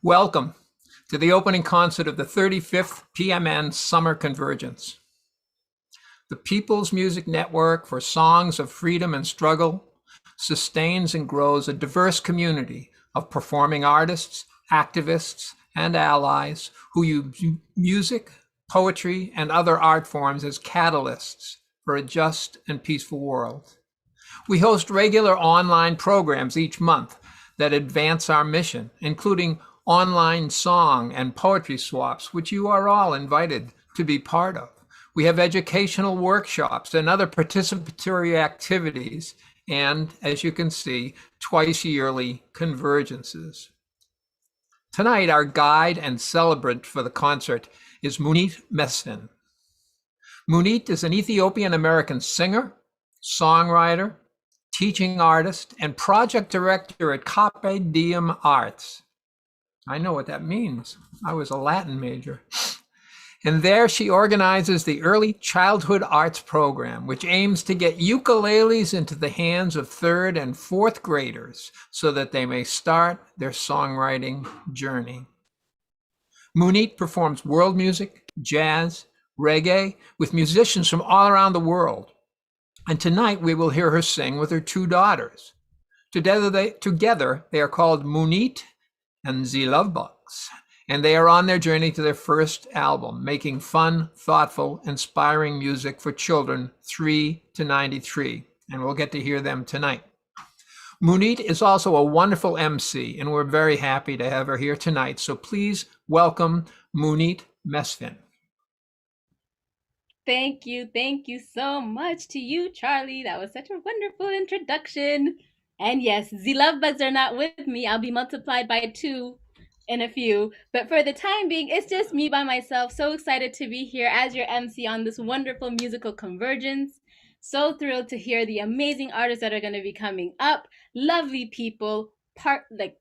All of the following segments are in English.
Welcome to the opening concert of the 35th PMN Summer Convergence. The People's Music Network for Songs of Freedom and Struggle sustains and grows a diverse community of performing artists, activists, and allies who use music, poetry, and other art forms as catalysts for a just and peaceful world. We host regular online programs each month that advance our mission, including online song and poetry swaps, which you are all invited to be part of. We have educational workshops and other participatory activities, and as you can see, twice yearly convergences. Tonight, our guide and celebrant for the concert is Munit Mesfin. Munit is an Ethiopian-American singer, songwriter, teaching artist, and project director at Carpe Diem Arts. I know what that means. I was a Latin major. And there she organizes the Early Childhood Arts Program, which aims to get ukuleles into the hands of third and fourth graders so that they may start their songwriting journey. Munit performs world music, jazz, reggae with musicians from all around the world. And tonight we will hear her sing with her two daughters. Together they are called Munit and the Lovebugs, and they are on their journey to their first album, making fun, thoughtful, inspiring music for children 3 to 93, and we'll get to hear them tonight. Munit is also a wonderful MC, and we're very happy to have her here tonight, so please welcome Munit Mesfin. Thank you so much to you, Charlie. That was such a wonderful introduction. And yes, the love bugs are not with me. I'll be multiplied by 2 in a few. But for the time being, it's just me by myself. So excited to be here as your MC on this wonderful musical convergence. So thrilled to hear the amazing artists that are going to be coming up. Lovely people,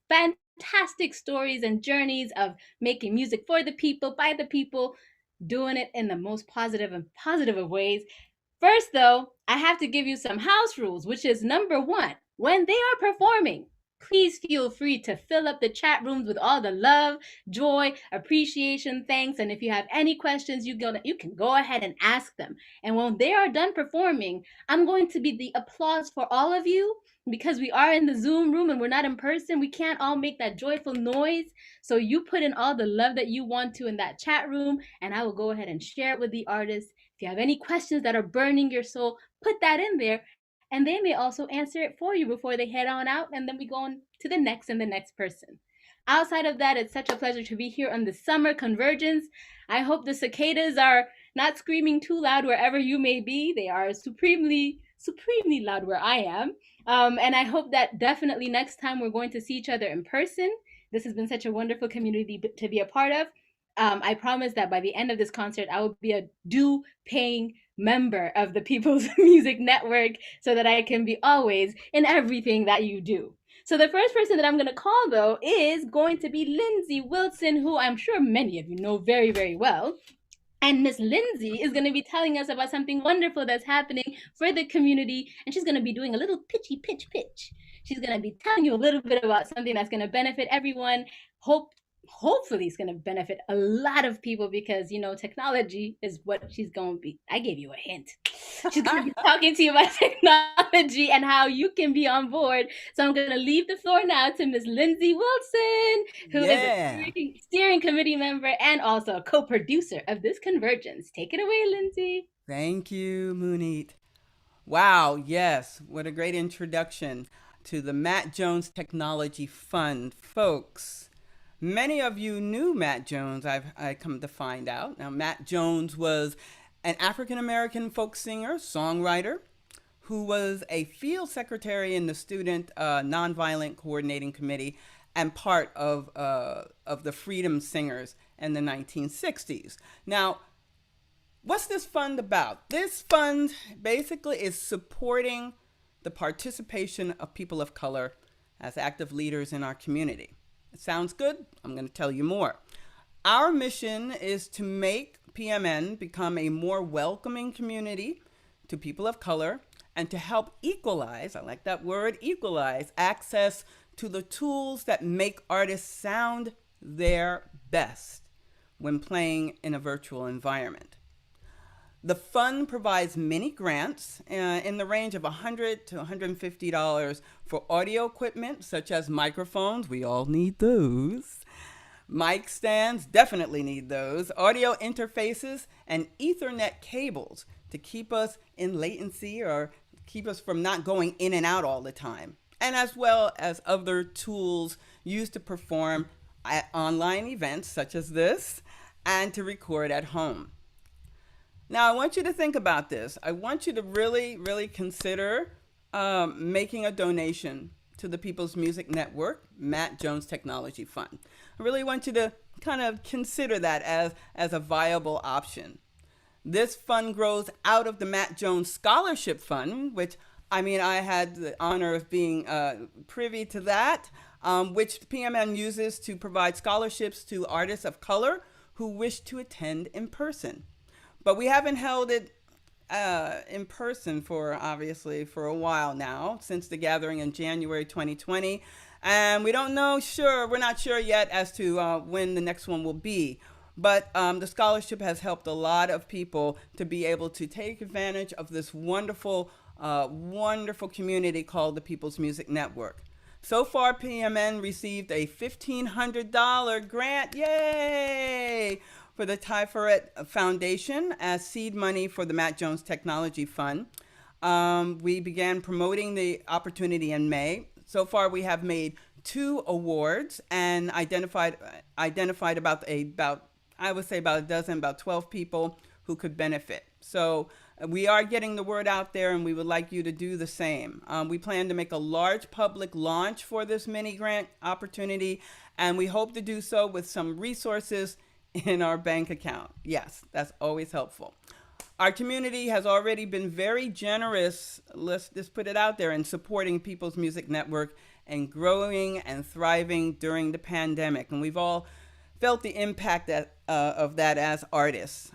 fantastic stories and journeys of making music for the people, by the people, doing it in the most positive of ways. First, though, I have to give you some house rules, which is number 1. When they are performing, please feel free to fill up the chat rooms with all the love, joy, appreciation, thanks. And if you have any questions, you can go ahead and ask them. And when they are done performing, I'm going to be the applause for all of you. Because we are in the Zoom room and we're not in person, we can't all make that joyful noise. So you put in all the love that you want to in that chat room, and I will go ahead and share it with the artists. If you have any questions that are burning your soul, put that in there, and they may also answer it for you before they head on out, and then we go on to the next and the next person. Outside of that, it's such a pleasure to be here on the Summer Convergence. I hope the cicadas are not screaming too loud wherever you may be. They are supremely loud where I am. And I hope that definitely next time we're going to see each other in person. This has been such a wonderful community to be a part of. I promise that by the end of this concert, I will be a due paying member of the People's Music Network so that I can be always in everything that you do. So the first person that I'm going to call, though, is going to be Lindsay Wilson, who I'm sure many of you know very, very well. And Miss Lindsay is going to be telling us about something wonderful that's happening for the community. And she's going to be doing a little pitchy pitch. She's going to be telling you a little bit about something that's going to benefit everyone. Hopefully it's going to benefit a lot of people because, technology is what she's going to be. I gave you a hint. She's going to be talking to you about technology and how you can be on board. So I'm going to leave the floor now to Miss Lindsay Wilson, who is a steering committee member and also a co-producer of this convergence. Take it away, Lindsay. Thank you, Munit. Wow, yes, what a great introduction to the Matt Jones Technology Fund. Folks, many of you knew Matt Jones, I come to find out. Now, Matt Jones was an African-American folk singer, songwriter, who was a field secretary in the Student Nonviolent Coordinating Committee and part of the Freedom Singers in the 1960s. Now, what's this fund about? This fund basically is supporting the participation of people of color as active leaders in our community. It sounds good? I'm going to tell you more. Our mission is to make PMN become a more welcoming community to people of color and to help equalize, I like that word, equalize, access to the tools that make artists sound their best when playing in a virtual environment. The fund provides many grants in the range of $100 to $150 for audio equipment such as microphones. We all need those. Mic stands, definitely need those. Audio interfaces and Ethernet cables to keep us in latency or keep us from not going in and out all the time. And as well as other tools used to perform at online events such as this and to record at home. Now, I want you to think about this. I want you to really, really consider making a donation to the People's Music Network, Matt Jones Technology Fund. I really want you to kind of consider that as a viable option. This fund grows out of the Matt Jones Scholarship Fund, which I had the honor of being privy to that, which PMN uses to provide scholarships to artists of color who wish to attend in person. But we haven't held it in person for a while now, since the gathering in January 2020. And we're not sure yet as to when the next one will be. But the scholarship has helped a lot of people to be able to take advantage of this wonderful, wonderful community called the People's Music Network. So far, PMN received a $1,500 grant, yay, for the Tiferet Foundation as seed money for the Matt Jones Technology Fund. We began promoting the opportunity in May. So far, we have made 2 awards and identified about a dozen, about 12 people who could benefit. So we are getting the word out there, and we would like you to do the same. We plan to make a large public launch for this mini grant opportunity, and we hope to do so with some resources in our bank account. Yes, that's always helpful. Our community has already been very generous, let's just put it out there, in supporting People's Music Network and growing and thriving during the pandemic. And we've all felt the impact of that as artists.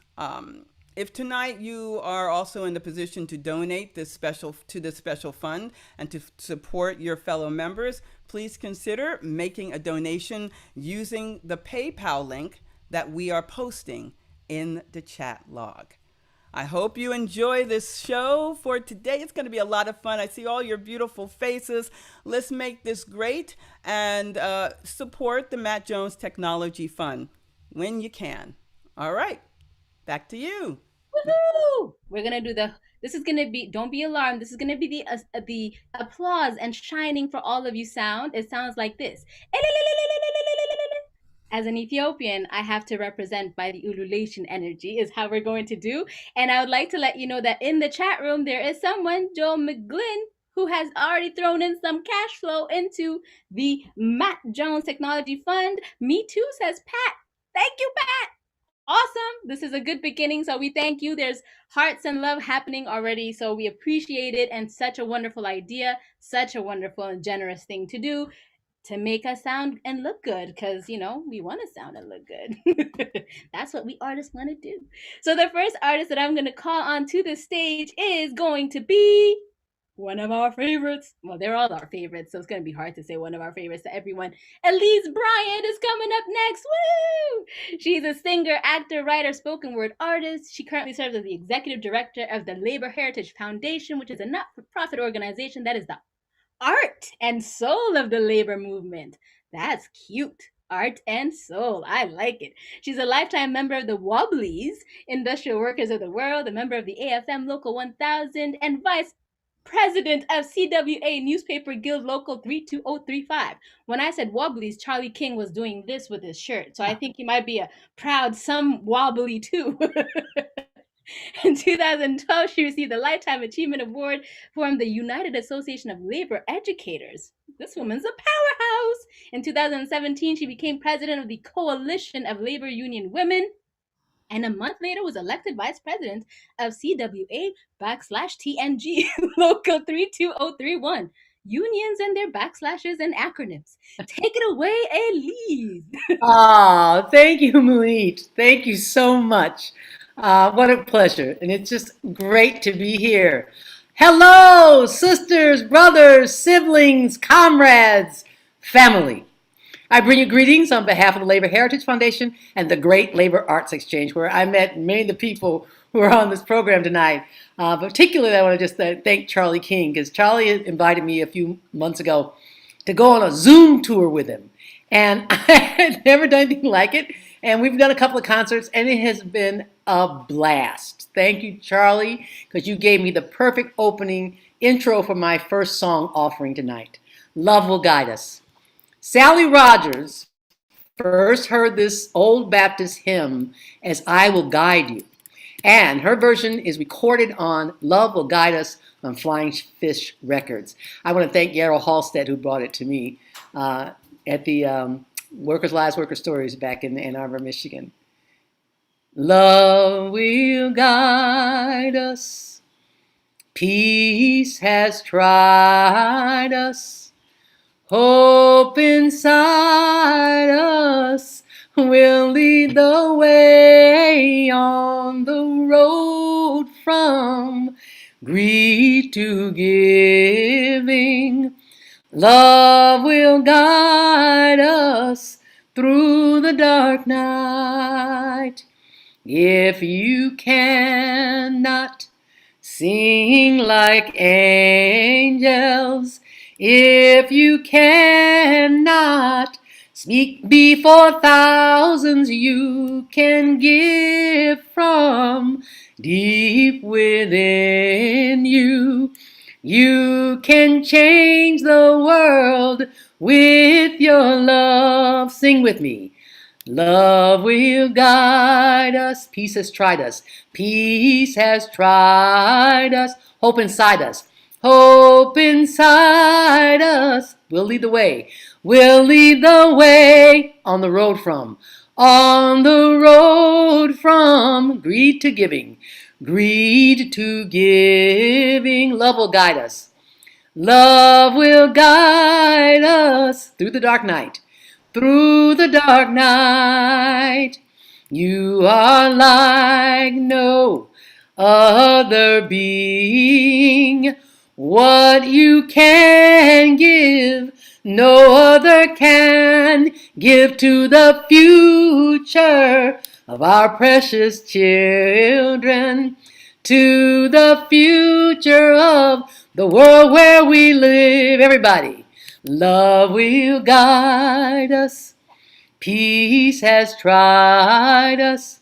If tonight you are also in the position to donate to this special fund and to support your fellow members, please consider making a donation using the PayPal link that we are posting in the chat log. I hope you enjoy this show for today. It's going to be a lot of fun. I see all your beautiful faces. Let's make this great and support the Matt Jones Technology Fund when you can. All right, back to you. Woohoo! We're going to do this is going to be, don't be alarmed, this is going to be the applause and shining for all of you sound. It sounds like this. As an Ethiopian, I have to represent by the ululation energy is how we're going to do. And I would like to let you know that in the chat room, there is someone, Joe McGlynn, who has already thrown in some cash flow into the Matt Jones Technology Fund. Me too, says Pat. Thank you, Pat. Awesome. This is a good beginning. So we thank you. There's hearts and love happening already. So we appreciate it. And such a wonderful idea, such a wonderful and generous thing to do, to make us sound and look good, because we want to sound and look good. That's what we artists want to do. So the first artist that I'm going to call onto the stage is going to be one of our favorites. Well, they're all our favorites, so it's going to be hard to say one of our favorites to everyone. Elise Bryant is coming up next. Woo! She's a singer, actor, writer, spoken word artist. She currently serves as the executive director of the Labor Heritage Foundation, which is a not-for-profit organization that is the art and soul of the labor movement. That's cute. Art and soul. I like it. She's a lifetime member of the Wobblies, Industrial Workers of the World, a member of the AFM Local 1000, and vice president of CWA Newspaper Guild Local 32035. When I said Wobblies, Charlie King was doing this with his shirt. So I think he might be a proud some wobbly too. In 2012, she received the Lifetime Achievement Award from the United Association of Labor Educators. This woman's a powerhouse. In 2017, she became president of the Coalition of Labor Union Women, and a month later was elected vice president of CWA/TNG Local 32031. Unions and their backslashes and acronyms. Take it away, Elise. Thank you, Munit. Thank you so much. What a pleasure. And it's just great to be here. Hello, sisters, brothers, siblings, comrades, family. I bring you greetings on behalf of the Labor Heritage Foundation and the Great Labor Arts Exchange, where I met many of the people who are on this program tonight. Particularly, I want to just thank Charlie King, because Charlie invited me a few months ago to go on a Zoom tour with him. And I had never done anything like it. And we've done a couple of concerts, and it has been a blast. Thank you, Charlie, because you gave me the perfect opening intro for my first song offering tonight. Love Will Guide Us. Sally Rogers first heard this old Baptist hymn as I Will Guide You. And her version is recorded on Love Will Guide Us on Flying Fish Records. I want to thank Yarrow Halstead, who brought it to me at the Workers' Lives, Workers' Stories back in Ann Arbor, Michigan. Love will guide us. Peace has tried us. Hope inside us will lead the way on the road from greed to giving. Love will guide us through the dark night. If you cannot sing like angels, if you cannot speak before thousands, you can give from deep within you. You can change the world with your love. Sing with me. Love will guide us. Peace has tried us. Peace has tried us. Hope inside us. Hope inside us will lead the way. Will lead the way on the road from. On the road from greed to giving. Greed to giving. Love will guide us. Love will guide us through the dark night. Through the dark night. You are like no other being. What you can give, no other can give to the future of our precious children, to the future of the world where we live. Everybody, love will guide us. Peace has tried us.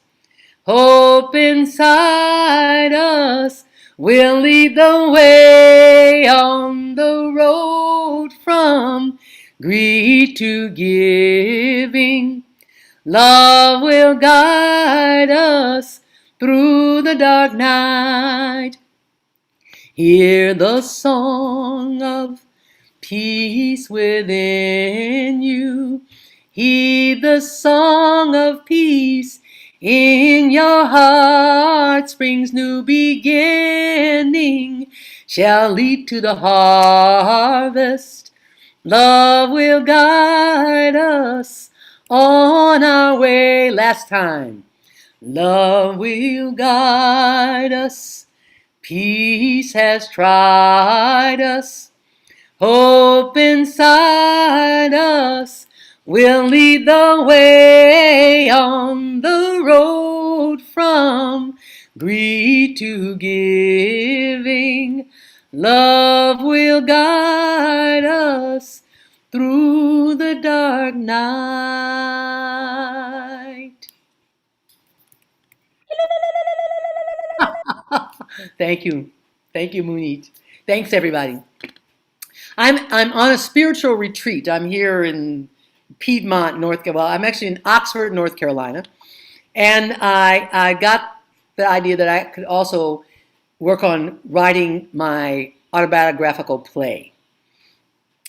Hope inside us will lead the way on the road from greed to giving. Love will guide us through the dark night. Hear the song of peace within you. Heed the song of peace in your heart. Spring's new beginning shall lead to the harvest. Love will guide us on our way. Last time. Love will guide us. Peace has tried us. Hope inside us will lead the way on the road from greed to giving. Love will guide us through the dark night. Thank you. Thank you, Munit. Thanks, everybody. I'm on a spiritual retreat. I'm here in Piedmont, North Carolina. Well, I'm actually in Oxford, North Carolina. And I got the idea that I could also work on writing my autobiographical play.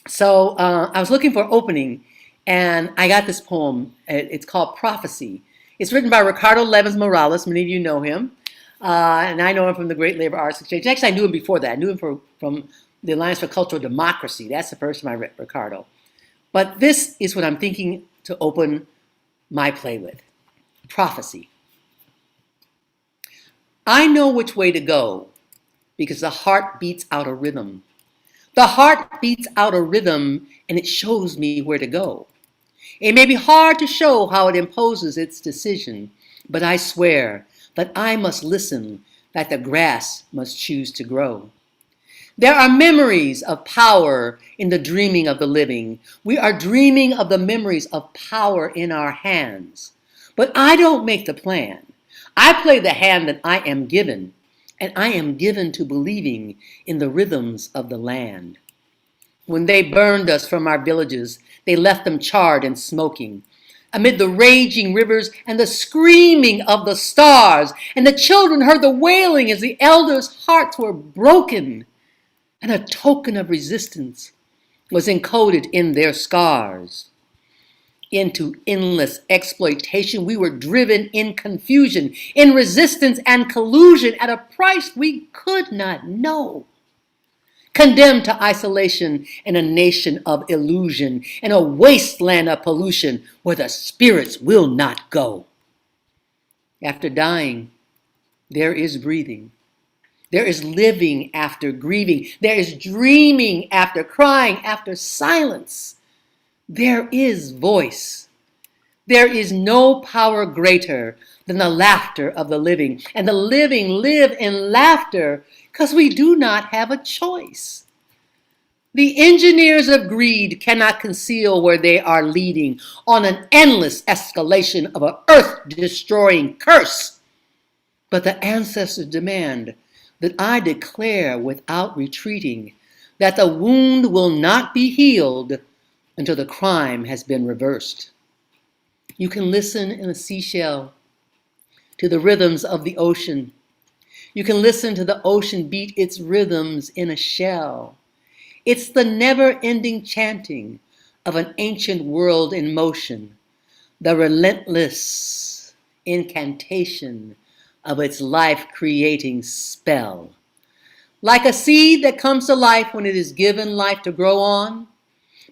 So I was looking for an opening, and I got this poem. It's called Prophecy. It's written by Ricardo Levins Morales. Many of you know him. And I know him from the Great Labor Arts Exchange. Actually, I knew him before that. I knew him from the Alliance for Cultural Democracy. That's the first time I read Ricardo. But this is what I'm thinking to open my play with. Prophecy. I know which way to go because the heart beats out a rhythm. The heart beats out a rhythm and it shows me where to go. It may be hard to show how it imposes its decision, but I swear that I must listen, that the grass must choose to grow. There are memories of power in the dreaming of the living. We are dreaming of the memories of power in our hands. But I don't make the plan. I play the hand that I am given, and I am given to believing in the rhythms of the land. When they burned us from our villages, they left them charred and smoking. Amid the raging rivers and the screaming of the stars, and the children heard the wailing as the elders' hearts were broken, and a token of resistance was encoded in their scars. Into endless exploitation, we were driven in confusion, in resistance and collusion at a price we could not know. Condemned to isolation in a nation of illusion, in a wasteland of pollution where the spirits will not go. After dying, there is breathing. There is living after grieving. There is dreaming after crying, after silence. There is voice. There is no power greater than the laughter of the living. And the living live in laughter because we do not have a choice. The engineers of greed cannot conceal where they are leading on an endless escalation of an earth-destroying curse. But the ancestors demand that I declare without retreating that the wound will not be healed until the crime has been reversed. You can listen in a seashell to the rhythms of the ocean. You can listen to the ocean beat its rhythms in a shell. It's the never-ending chanting of an ancient world in motion, the relentless incantation of its life-creating spell. Like a seed that comes to life when it is given life to grow on,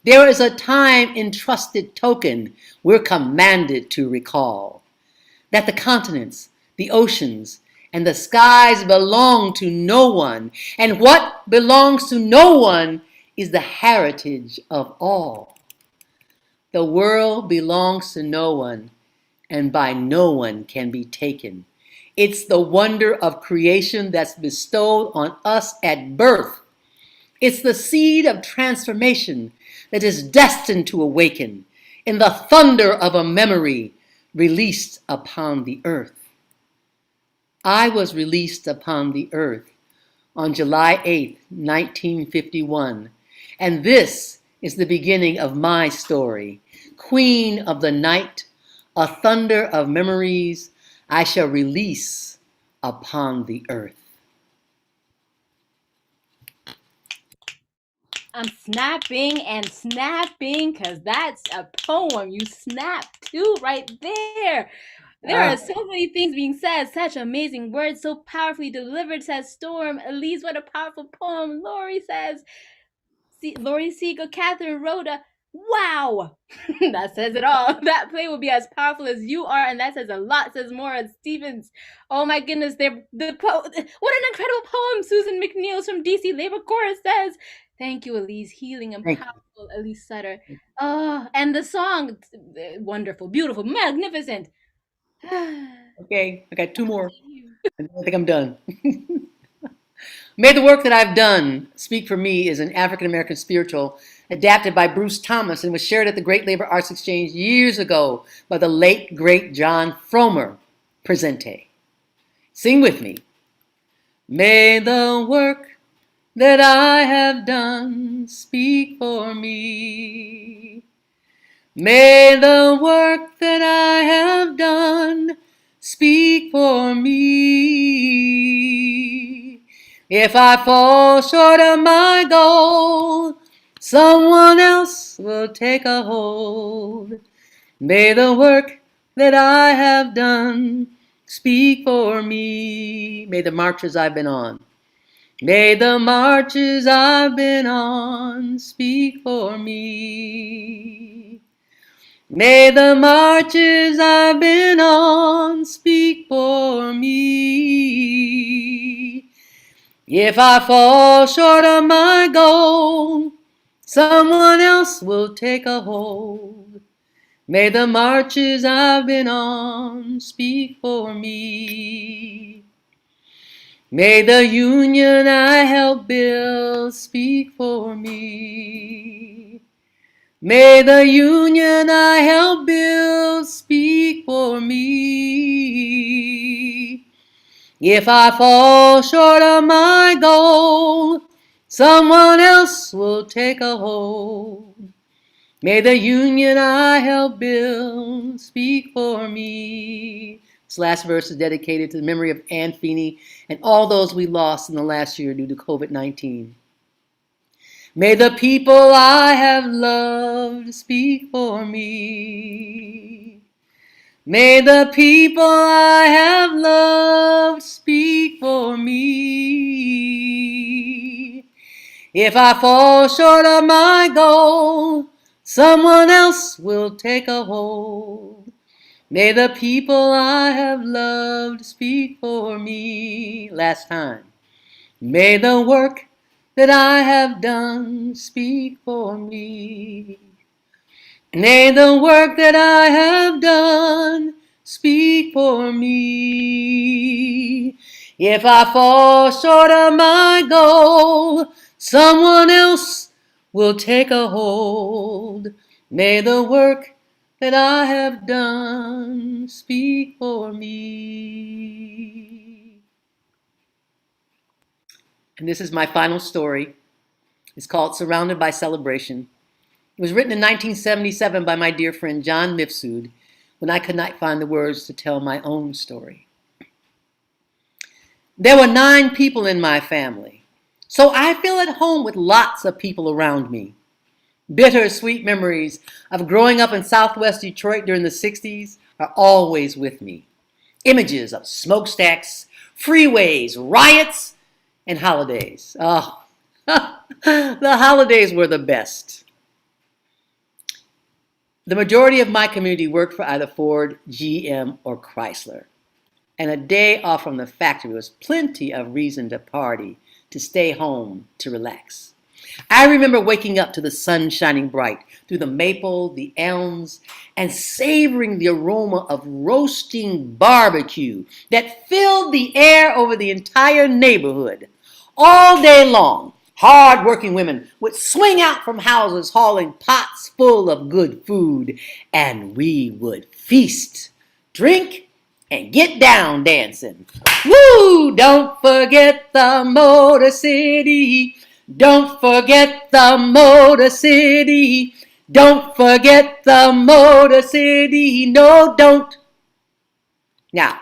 there is a time-entrusted token we're commanded to recall. That the continents, the oceans, and the skies belong to no one, and what belongs to no one is the heritage of all. The world belongs to no one, and by no one can be taken. It's the wonder of creation that's bestowed on us at birth. It's the seed of transformation that is destined to awaken in the thunder of a memory released upon the earth. I was released upon the earth on July 8th, 1951, and this is the beginning of my story. Queen of the night, a thunder of memories I shall release upon the earth. I'm snapping and snapping because that's a poem. You snap too right there. There are so many things being said, such amazing words, so powerfully delivered, says Storm. Elise, what a powerful poem. Lori says, Lori Siegel, Catherine Rhoda, wow. That says it all. That play will be as powerful as you are, and that says a lot, says Maura Stevens. Oh my goodness, what an incredible poem. Susan McNeils from DC Labor Chorus says, thank you, Elise. Healing and powerful, Elise Sutter. Oh, and the song, wonderful, beautiful, magnificent. Okay, I got two more. I think I'm done. May the work that I've done speak for me is an African-American spiritual adapted by Bruce Thomas and was shared at the Great Labor Arts Exchange years ago by the late, great John Fromer Presente. Sing with me. May the work that I have done speak for me. May the work that I have done speak for me. If I fall short of my goal, someone else will take a hold. May the work that I have done speak for me. May the marches I've been on. May the marches I've been on speak for me. May the marches I've been on speak for me. If I fall short of my goal, someone else will take a hold. May the marches I've been on speak for me. May the union I helped build speak for me. May the union I helped build speak for me. If I fall short of my goal, someone else will take a hold. May the union I helped build speak for me. This last verse is dedicated to the memory of Ann Feeney and all those we lost in the last year due to COVID-19. May the people I have loved speak for me. May the people I have loved speak for me. If I fall short of my goal, someone else will take a hold. May the people I have loved speak for me. Last time. May the work that I have done speak for me. May the work that I have done speak for me. If I fall short of my goal, someone else will take a hold. May the work that I have done speak for me. And this is my final story. It's called Surrounded by Celebration. It was written in 1977 by my dear friend John Mifsud when I could not find the words to tell my own story. There were 9 people in my family, so I feel at home with lots of people around me. Bittersweet memories of growing up in Southwest Detroit during the 60s are always with me. Images of smokestacks, freeways, riots, and holidays. Oh, the holidays were the best. The majority of my community worked for either Ford, GM, or Chrysler. And a day off from the factory was plenty of reason to party, to stay home, to relax. I remember waking up to the sun shining bright through the maple, the elms, and savoring the aroma of roasting barbecue that filled the air over the entire neighborhood. All day long, hard-working women would swing out from houses hauling pots full of good food, and we would feast, drink, and get down dancing. Woo! Don't forget the Motor City. Don't forget the Motor City. Don't forget the Motor City. No, don't. Now,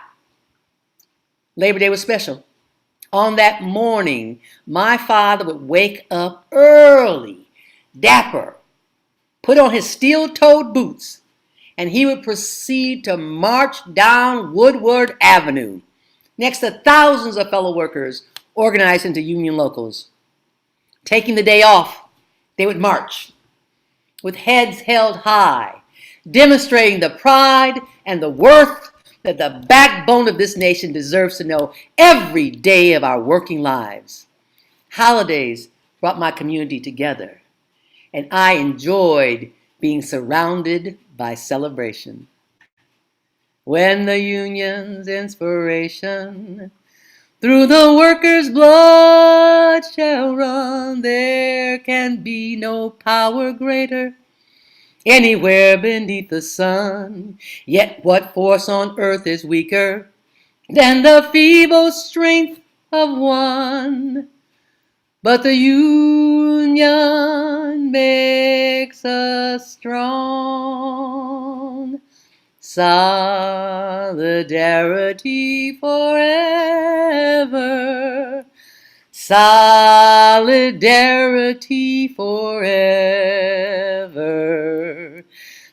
Labor Day was special. On that morning, my father would wake up early, dapper, put on his steel-toed boots, and he would proceed to march down Woodward Avenue next to thousands of fellow workers organized into union locals. Taking the day off, they would march with heads held high, demonstrating the pride and the worth that the backbone of this nation deserves to know every day of our working lives. Holidays brought my community together, and I enjoyed being surrounded by celebration. When the union's inspiration through the workers' blood shall run, there can be no power greater anywhere beneath the sun. Yet what force on earth is weaker than the feeble strength of one? But the union makes us strong. Solidarity forever. Solidarity forever.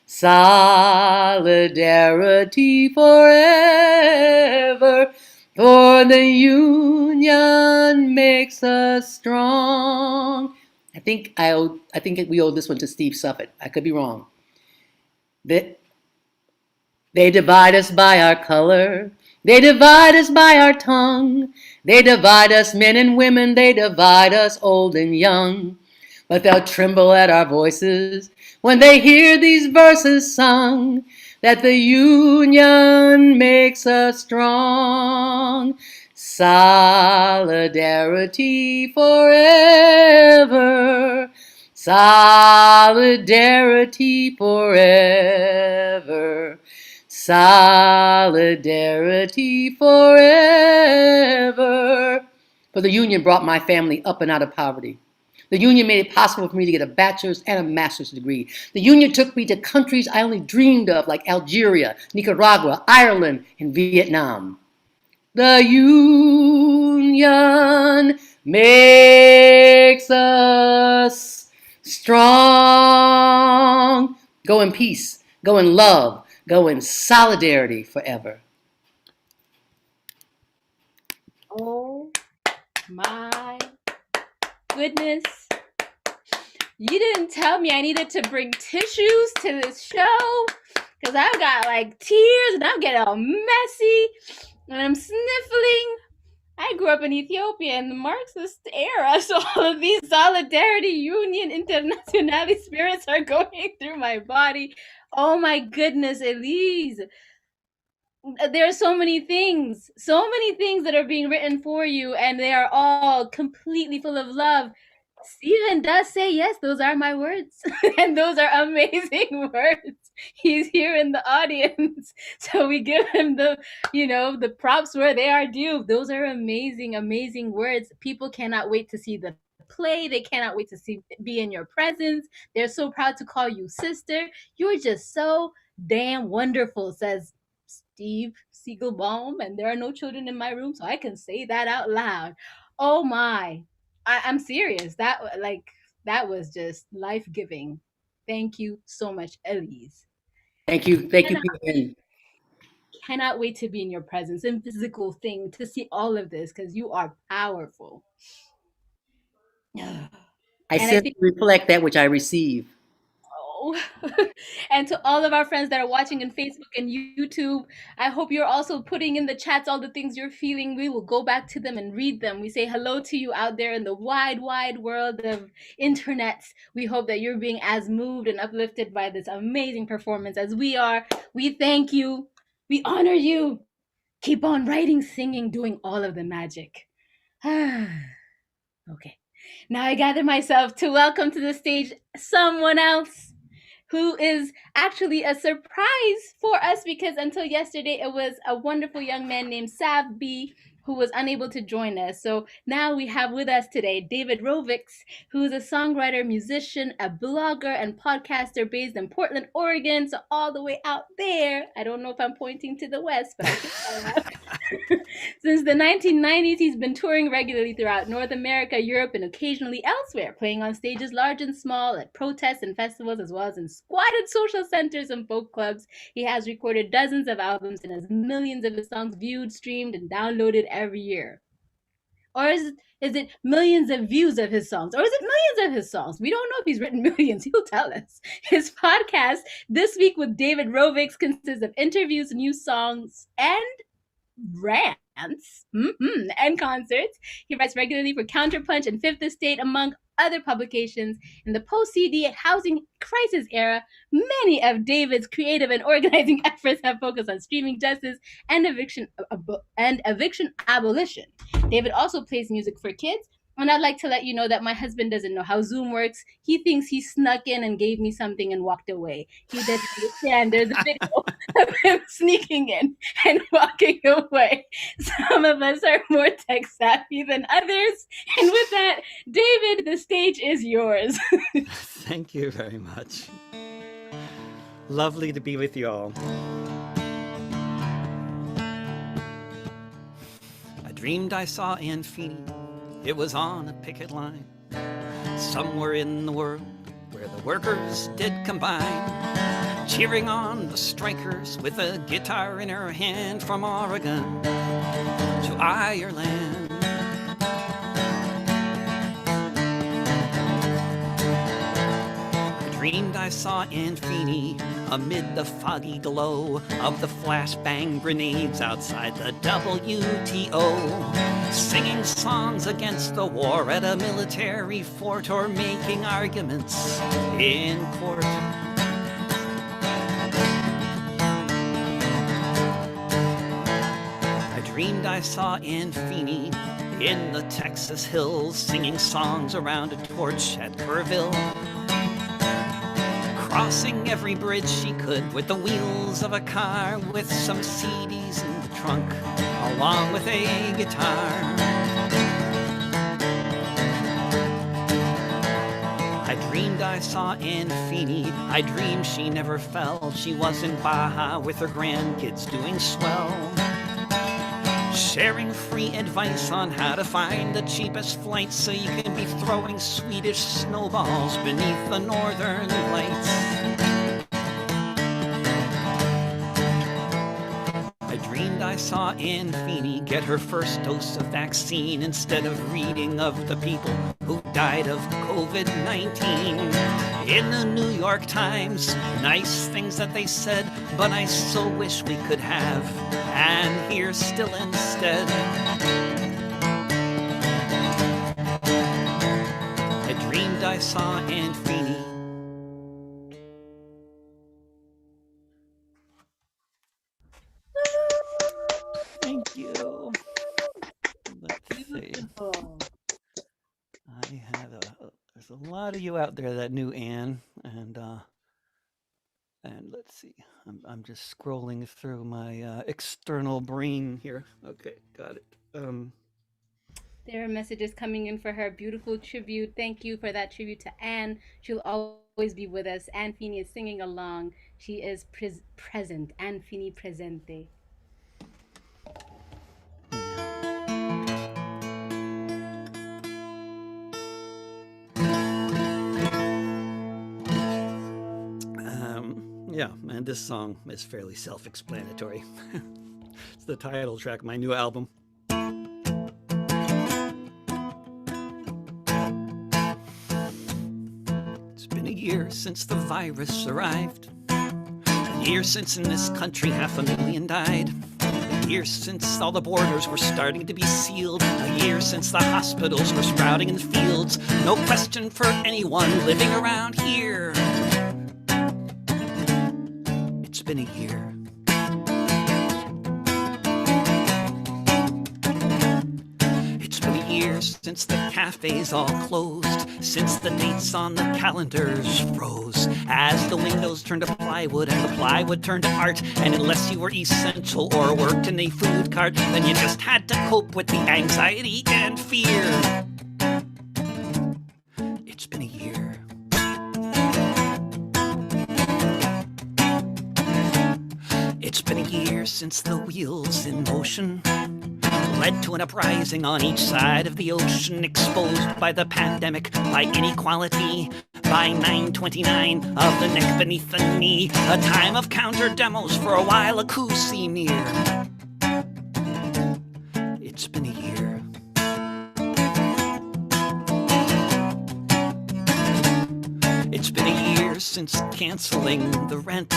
Solidarity forever. For the union makes us strong. I think we owe this one to Steve Suffolk. I could be wrong. They divide us by our color. They divide us by our tongue. They divide us men and women. They divide us old and young. but they'll tremble at our voices when they hear these verses sung, that the union makes us strong. Solidarity forever. Solidarity forever. Solidarity forever. For the union brought my family up and out of poverty. The union made it possible for me to get a bachelor's and a master's degree. The union took me to countries I only dreamed of, like Algeria, Nicaragua, Ireland, and Vietnam. The union makes us strong. Go in peace, go in love, go in solidarity forever. Oh my goodness. You didn't tell me I needed to bring tissues to this show because I've got like tears and I'm getting all messy and I'm sniffling. I grew up in Ethiopia in the Marxist era, so all of these Solidarity Union Internationale spirits are going through my body. Oh my goodness, Elise. There are so many things that are being written for you, and they are all completely full of love. Stephen does say, yes, those are my words. And those are amazing words. He's here in the audience. So we give him the props where they are due. Those are amazing, amazing words. People cannot wait to see the play. They cannot wait to be in your presence. They're so proud to call you sister. You're just so damn wonderful, says Steve Siegelbaum. And there are no children in my room, so I can say that out loud. Oh my. I'm serious. That was just life-giving. Thank you so much, Elise. Thank you. Cannot wait to be in your presence in physical thing to see all of this because you are powerful. I simply reflect that which I receive. And to all of our friends that are watching on Facebook and YouTube, I hope you're also putting in the chats all the things you're feeling. We will go back to them and read them. We say hello to you out there in the wide, wide world of internet. We hope that you're being as moved and uplifted by this amazing performance as we are. We thank you. We honor you. Keep on writing, singing, doing all of the magic. Okay. Now I gather myself to welcome to the stage someone else who is actually a surprise for us because until yesterday it was a wonderful young man named Sav B who was unable to join us. So now we have with us today David Rovics, who is a songwriter, musician, a blogger, and podcaster based in Portland, Oregon. So all the way out there. I don't know if I'm pointing to the west, but I think I am. Since the 1990s, he's been touring regularly throughout North America, Europe, and occasionally elsewhere, playing on stages large and small, at protests and festivals, as well as in squatted social centers and folk clubs. He has recorded dozens of albums and has millions of his songs viewed, streamed, and downloaded every year. Or is it millions of views of his songs? Or is it millions of his songs? We don't know if he's written millions. He'll tell us. His podcast, This Week with David Rovics, consists of interviews, new songs, and rants and concerts. He writes regularly for Counterpunch and Fifth Estate, among other publications. In the post-CD housing crisis era, many of David's creative and organizing efforts have focused on streaming justice and eviction abolition. David also plays music for kids. And I'd like to let you know that my husband doesn't know how Zoom works. He thinks he snuck in and gave me something and walked away. He doesn't understand. There's a video of him sneaking in and walking away. Some of us are more tech savvy than others. And with that, David, the stage is yours. Thank you very much. Lovely to be with you all. I dreamed I saw Anne Feeney. It was on a picket line, somewhere in the world where the workers did combine, cheering on the strikers with a guitar in her hand, from Oregon to Ireland. I dreamed I saw Aunt Feeney amid the foggy glow of the flashbang grenades outside the WTO, singing songs against the war at a military fort or making arguments in court. I dreamed I saw Aunt Feeney in the Texas hills singing songs around a torch at Kerrville, crossing every bridge she could with the wheels of a car, with some CDs in the trunk along with a guitar. I dreamed I saw Aunt Feeney. I dreamed she never fell. She was in Baja with her grandkids doing swell, sharing free advice on how to find the cheapest flights so you can be throwing Swedish snowballs beneath the northern lights. I dreamed I saw Aunt Feeney get her first dose of vaccine instead of reading of the people who died of COVID-19 in the New York Times. Nice things that they said, but I so wish we could have and hear still instead. I dreamed I saw Aunt Feeney. Thank you. Let's see. Beautiful. I had there's a lot of you out there that knew Anne, and let's see. I'm just scrolling through my external brain here. Okay, got it. There are messages coming in for her. Beautiful tribute. Thank you for that tribute to Anne. She'll always be with us. Anne Feeney is singing along. She is present. Anne Feeney presente. Yeah, and this song is fairly self-explanatory. It's the title track of my new album. It's been a year since the virus arrived. A year since in this country 500,000 died. A year since all the borders were starting to be sealed. A year since the hospitals were sprouting in the fields. No question for anyone living around here. It's been a year. It's been a year since the cafes all closed, since the dates on the calendars froze, as the windows turned to plywood and the plywood turned to art, and unless you were essential or worked in a food cart, then you just had to cope with the anxiety and fear. It's been a year. It's been a year since the wheels in motion led to an uprising on each side of the ocean, exposed by the pandemic, by inequality, by 929 of the neck beneath the knee. A time of counter demos, for a while a coup seemed near. It's been a year. It's been a year since canceling the rent.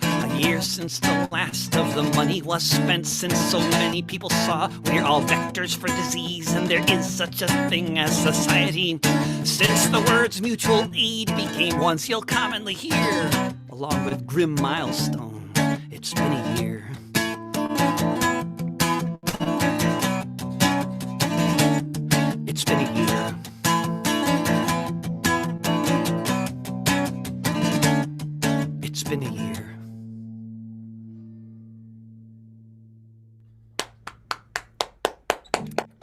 A year since the last of the money was spent, since so many people saw we're all vectors for disease and there is such a thing as society. Since the words mutual aid became ones you'll commonly hear, along with grim milestone. It's been a year. It's been a year. It's been a year.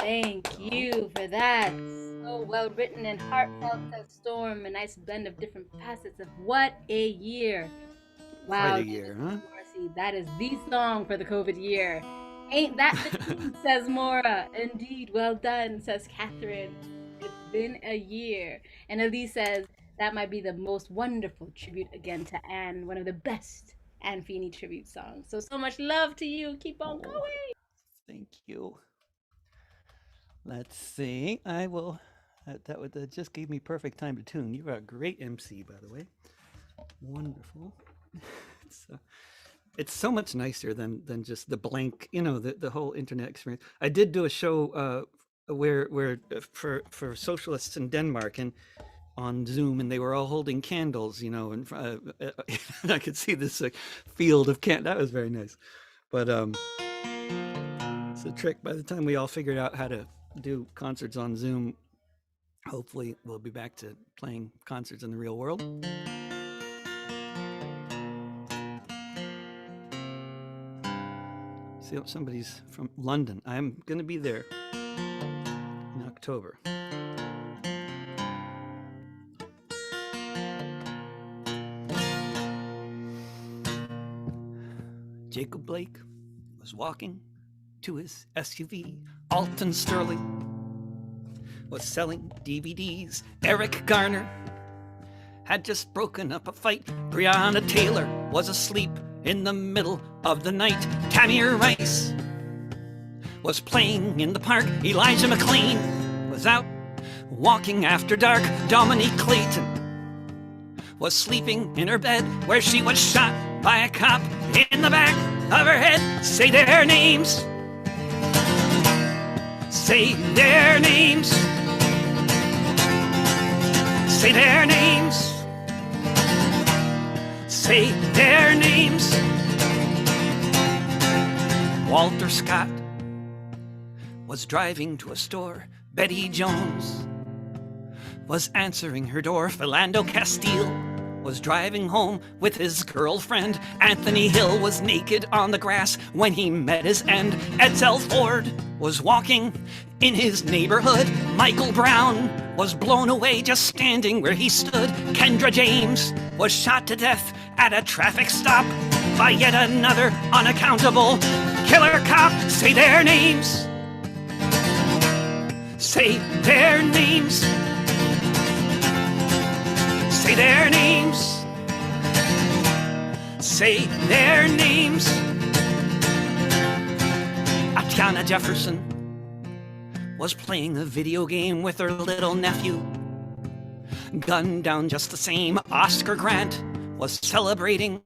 Thank you for that. So well written and heartfelt as Storm. A nice blend of different facets of what a year. Wow. Quite a year, huh? Morrissey, that is the song for the COVID year. Ain't that the truth, says Maura. Indeed, well done, says Catherine. It's been a year. And Elise says that might be the most wonderful tribute again to Anne, one of the best Anne Feeney tribute songs. So much love to you. Keep on going. Thank you. Let's see. I will. That just gave me perfect time to tune. You're a great MC, by the way. wonderful. It's so much nicer than just the blank, the whole internet experience. I did do a show where for socialists in Denmark and on Zoom, and they were all holding candles, and I could see this field of candles. That was very nice. But it's a trick. By the time we all figured out how to do concerts on Zoom, hopefully we'll be back to playing concerts in the real world. See, somebody's from London. I'm going to be there in October. Jacob Blake was walking to his SUV. Alton Sterling was selling DVDs. Eric Garner had just broken up a fight. Breonna Taylor was asleep in the middle of the night. Tamir Rice was playing in the park. Elijah McClain was out walking after dark. Dominique Clayton was sleeping in her bed where she was shot by a cop in the back of her head. Say their names. Say their names. Say their names. Say their names. Walter Scott was driving to a store. Betty Jones was answering her door. Philando Castile was driving home with his girlfriend. Anthony Hill was naked on the grass when he met his end. Edsel Ford was walking in his neighborhood. Michael Brown was blown away just standing where he stood. Kendra James was shot to death at a traffic stop by yet another unaccountable killer cop. Say their names. Say their names. Say their names. Say their names. Atiana Jefferson was playing a video game with her little nephew. Gunned down just the same. Oscar Grant was celebrating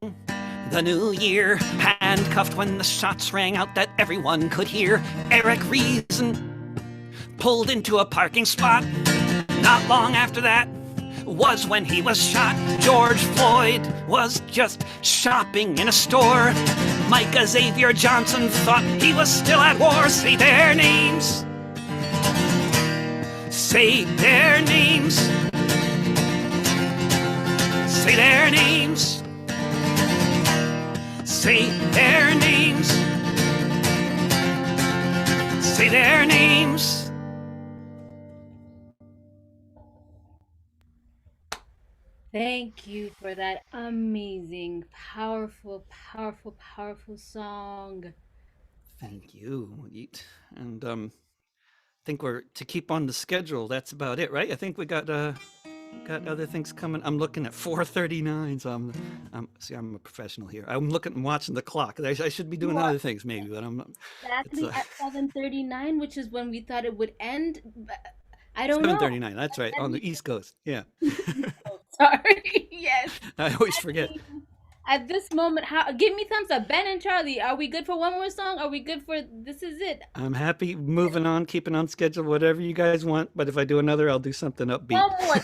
the new year, handcuffed when the shots rang out that everyone could hear. Eric Reason pulled into a parking spot. Not long after that was when he was shot. George Floyd was just shopping in a store. Micah Xavier Johnson thought he was still at war. Say their names. Say their names. Say their names. Say their names. Say their names. Thank you for that amazing, powerful, powerful, powerful song. Thank you. And I think we're to keep on the schedule. That's about it, right? I think we got other things coming. I'm looking at 4:39, so I'm a professional here. I'm looking and watching the clock. I should be doing other things maybe, but I'm not. Exactly at 7:39, which is when we thought it would end. I don't know. 7:39. That's right, on the East Coast. Yeah. Sorry. Yes. I always forget. At this moment, give me thumbs up. Ben and Charlie, are we good for one more song? Are we good for this is it? I'm happy moving on, keeping on schedule, whatever you guys want. But if I do another, I'll do something upbeat. One more.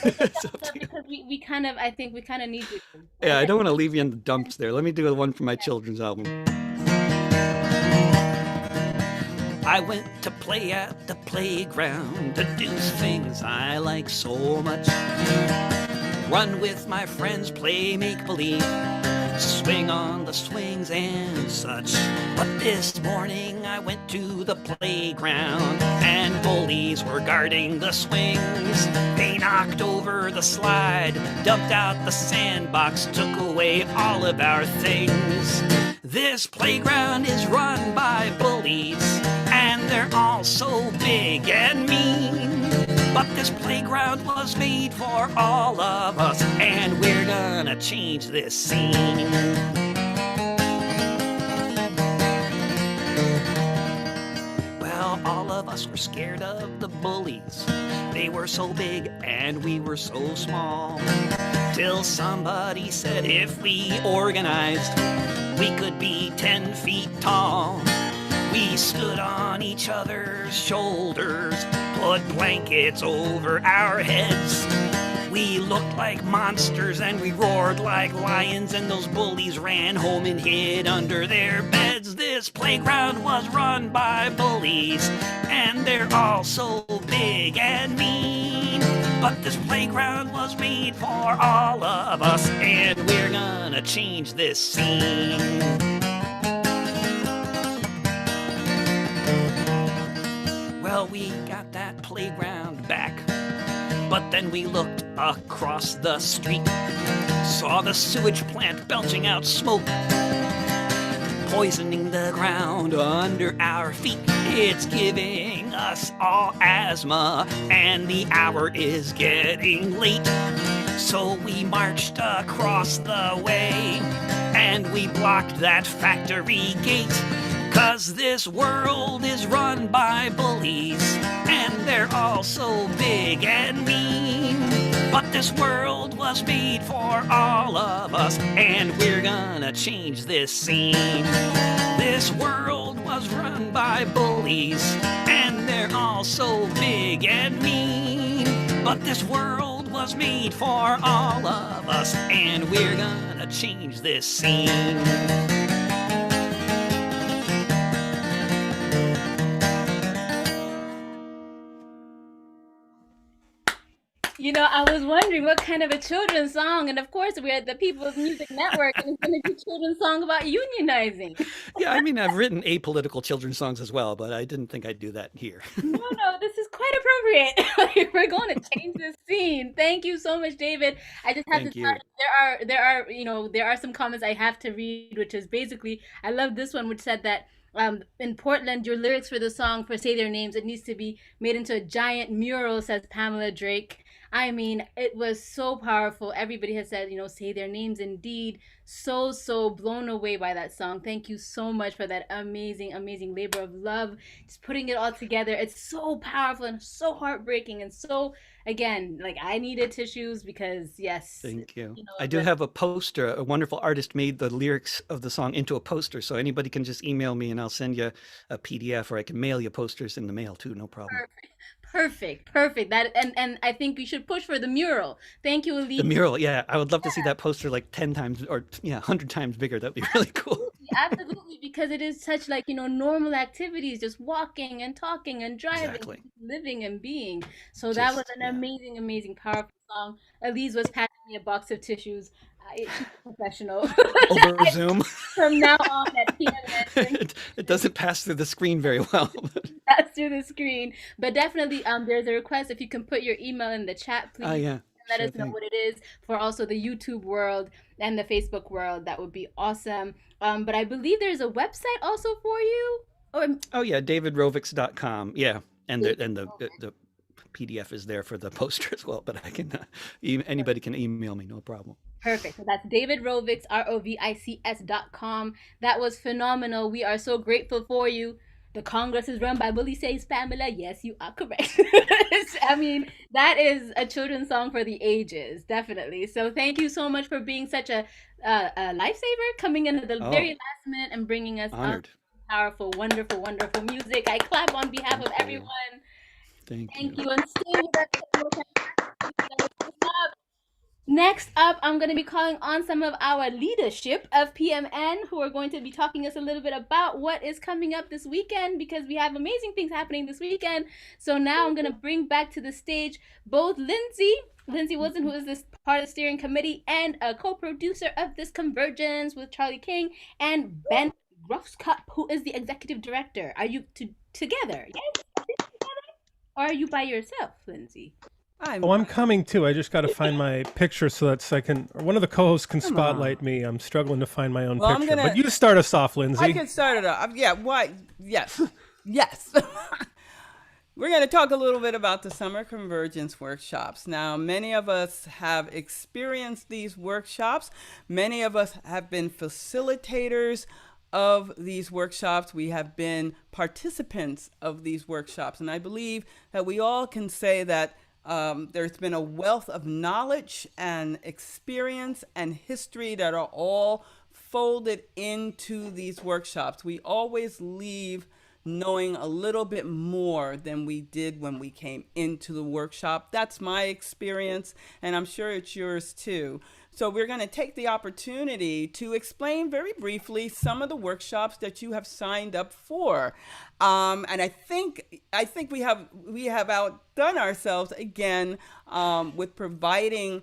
Because we kind of, I think we kind of need to. Yeah, I don't want to leave you in the dumps there. Let me do one from my children's album. I went to play at the playground to do things I like so much. Run with my friends, play make-believe, swing on the swings and such. But this morning I went to the playground and bullies were guarding the swings. They knocked over the slide, dumped out the sandbox, took away all of our things. This playground is run by bullies and they're all so big and mean. But this playground was made for all of us, and we're gonna change this scene. Well, all of us us were scared of the bullies. They were so big and we were so small. Till somebody said if we organized, we could be 10 feet tall. We stood on each other's shoulders, put blankets over our heads. We looked like monsters and we roared like lions, and those bullies ran home and hid under their beds. This playground was run by bullies, and they're all so big and mean. But this playground was made for all of us, and we're gonna change this scene. Well, we got that playground back, but then we looked across the street, saw the sewage plant belching out smoke, poisoning the ground under our feet. It's giving us all asthma, and the hour is getting late. So we marched across the way, and we blocked that factory gate. 'Cause this world is run by bullies, and they're all so big and mean. But this world was made for all of us, and we're gonna change this scene. This world was run by bullies, and they're all so big and mean. But this world was made for all of us, and we're gonna change this scene. You know, I was wondering what kind of a children's song, and of course we're at the People's Music Network, and it's going to be a children's song about unionizing. Yeah, I mean, I've written apolitical children's songs as well, but I didn't think I'd do that here. No, this is quite appropriate. We're going to change this scene. Thank you so much, David. I just have Thank to you. tell you, there are some comments I have to read, which is basically, I love this one, which said that in Portland, your lyrics for the song for Say Their Names, it needs to be made into a giant mural, says Pamela Drake. I mean, it was so powerful. Everybody has said, say their names indeed. So blown away by that song. Thank you so much for that amazing, amazing labor of love. Just putting it all together. It's so powerful and so heartbreaking. And so, again, like I needed tissues because, yes. Thank you. I do have a poster. A wonderful artist made the lyrics of the song into a poster. So anybody can just email me and I'll send you a PDF, or I can mail you posters in the mail too. No problem. Perfect. That and I think we should push for the mural. Thank you, Elise. The mural, yeah. I would love to see that poster like 10 times or 100 times bigger. That'd be really cool. Absolutely, because it is such normal activities, just walking and talking and driving, Exactly. living and being. So that was an amazing, amazing, powerful song. Elise was passing me a box of tissues. She's a professional. Over Zoom. From now on at PMN. It doesn't pass through the screen very well. Pass through the screen. But definitely, there's a request if you can put your email in the chat, please. Oh, yeah. Let us know what it is for also the YouTube world and the Facebook world. That would be awesome. But I believe there's a website also for you. Oh yeah, davidrovics.com. Yeah, and the PDF is there for the poster as well. But I can anybody can email me, no problem. Perfect. So that's David Rovics, ROVICS.com. That was phenomenal. We are so grateful for you. The Congress is run by Bully Says Pamela. Yes, you are correct. I mean, that is a children's song for the ages, definitely. So thank you so much for being such a lifesaver, coming in at the very last minute and bringing us powerful, wonderful, wonderful music. I clap on behalf of everyone. Thank you. And stay with us. Next up, I'm going to be calling on some of our leadership of PMN who are going to be talking us a little bit about what is coming up this weekend, because we have amazing things happening this weekend. So now I'm going to bring back to the stage both Lindsay Wilson, who is this part of the steering committee and a co-producer of this Convergence with Charlie King, and Ben Gruffscup, who is the executive director. Are you together? Yes? Or are you by yourself, Lindsay? I'm coming too. I just got to find my picture so that one of the co-hosts can spotlight me. I'm struggling to find my own picture. But you start us off, Lindsay. I can start it off. Yeah, why? Yes. Yes. We're going to talk a little bit about the Summer Convergence workshops. Now, many of us have experienced these workshops. Many of us have been facilitators of these workshops. We have been participants of these workshops. And I believe that we all can say that there's been a wealth of knowledge and experience and history that are all folded into these workshops. We always leave knowing a little bit more than we did when we came into the workshop. That's my experience, and I'm sure it's yours too. So we're going to take the opportunity to explain very briefly some of the workshops that you have signed up for. And I think we have outdone ourselves again with providing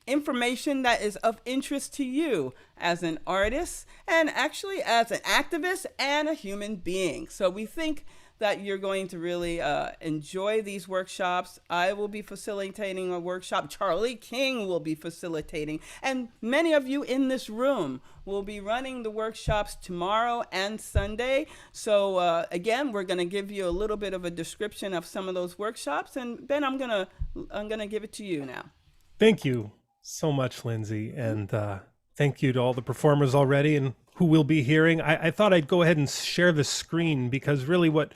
information that is of interest to you as an artist and actually as an activist and a human being. So we think that you're going to really enjoy these workshops. I will be facilitating a workshop. Charlie King will be facilitating. And many of you in this room will be running the workshops tomorrow and Sunday. So again, we're going to give you a little bit of a description of some of those workshops. And Ben, I'm gonna give it to you now. Thank you so much, Lindsay. And thank you to all the performers already and who will be hearing. I thought I'd go ahead and share the screen because really what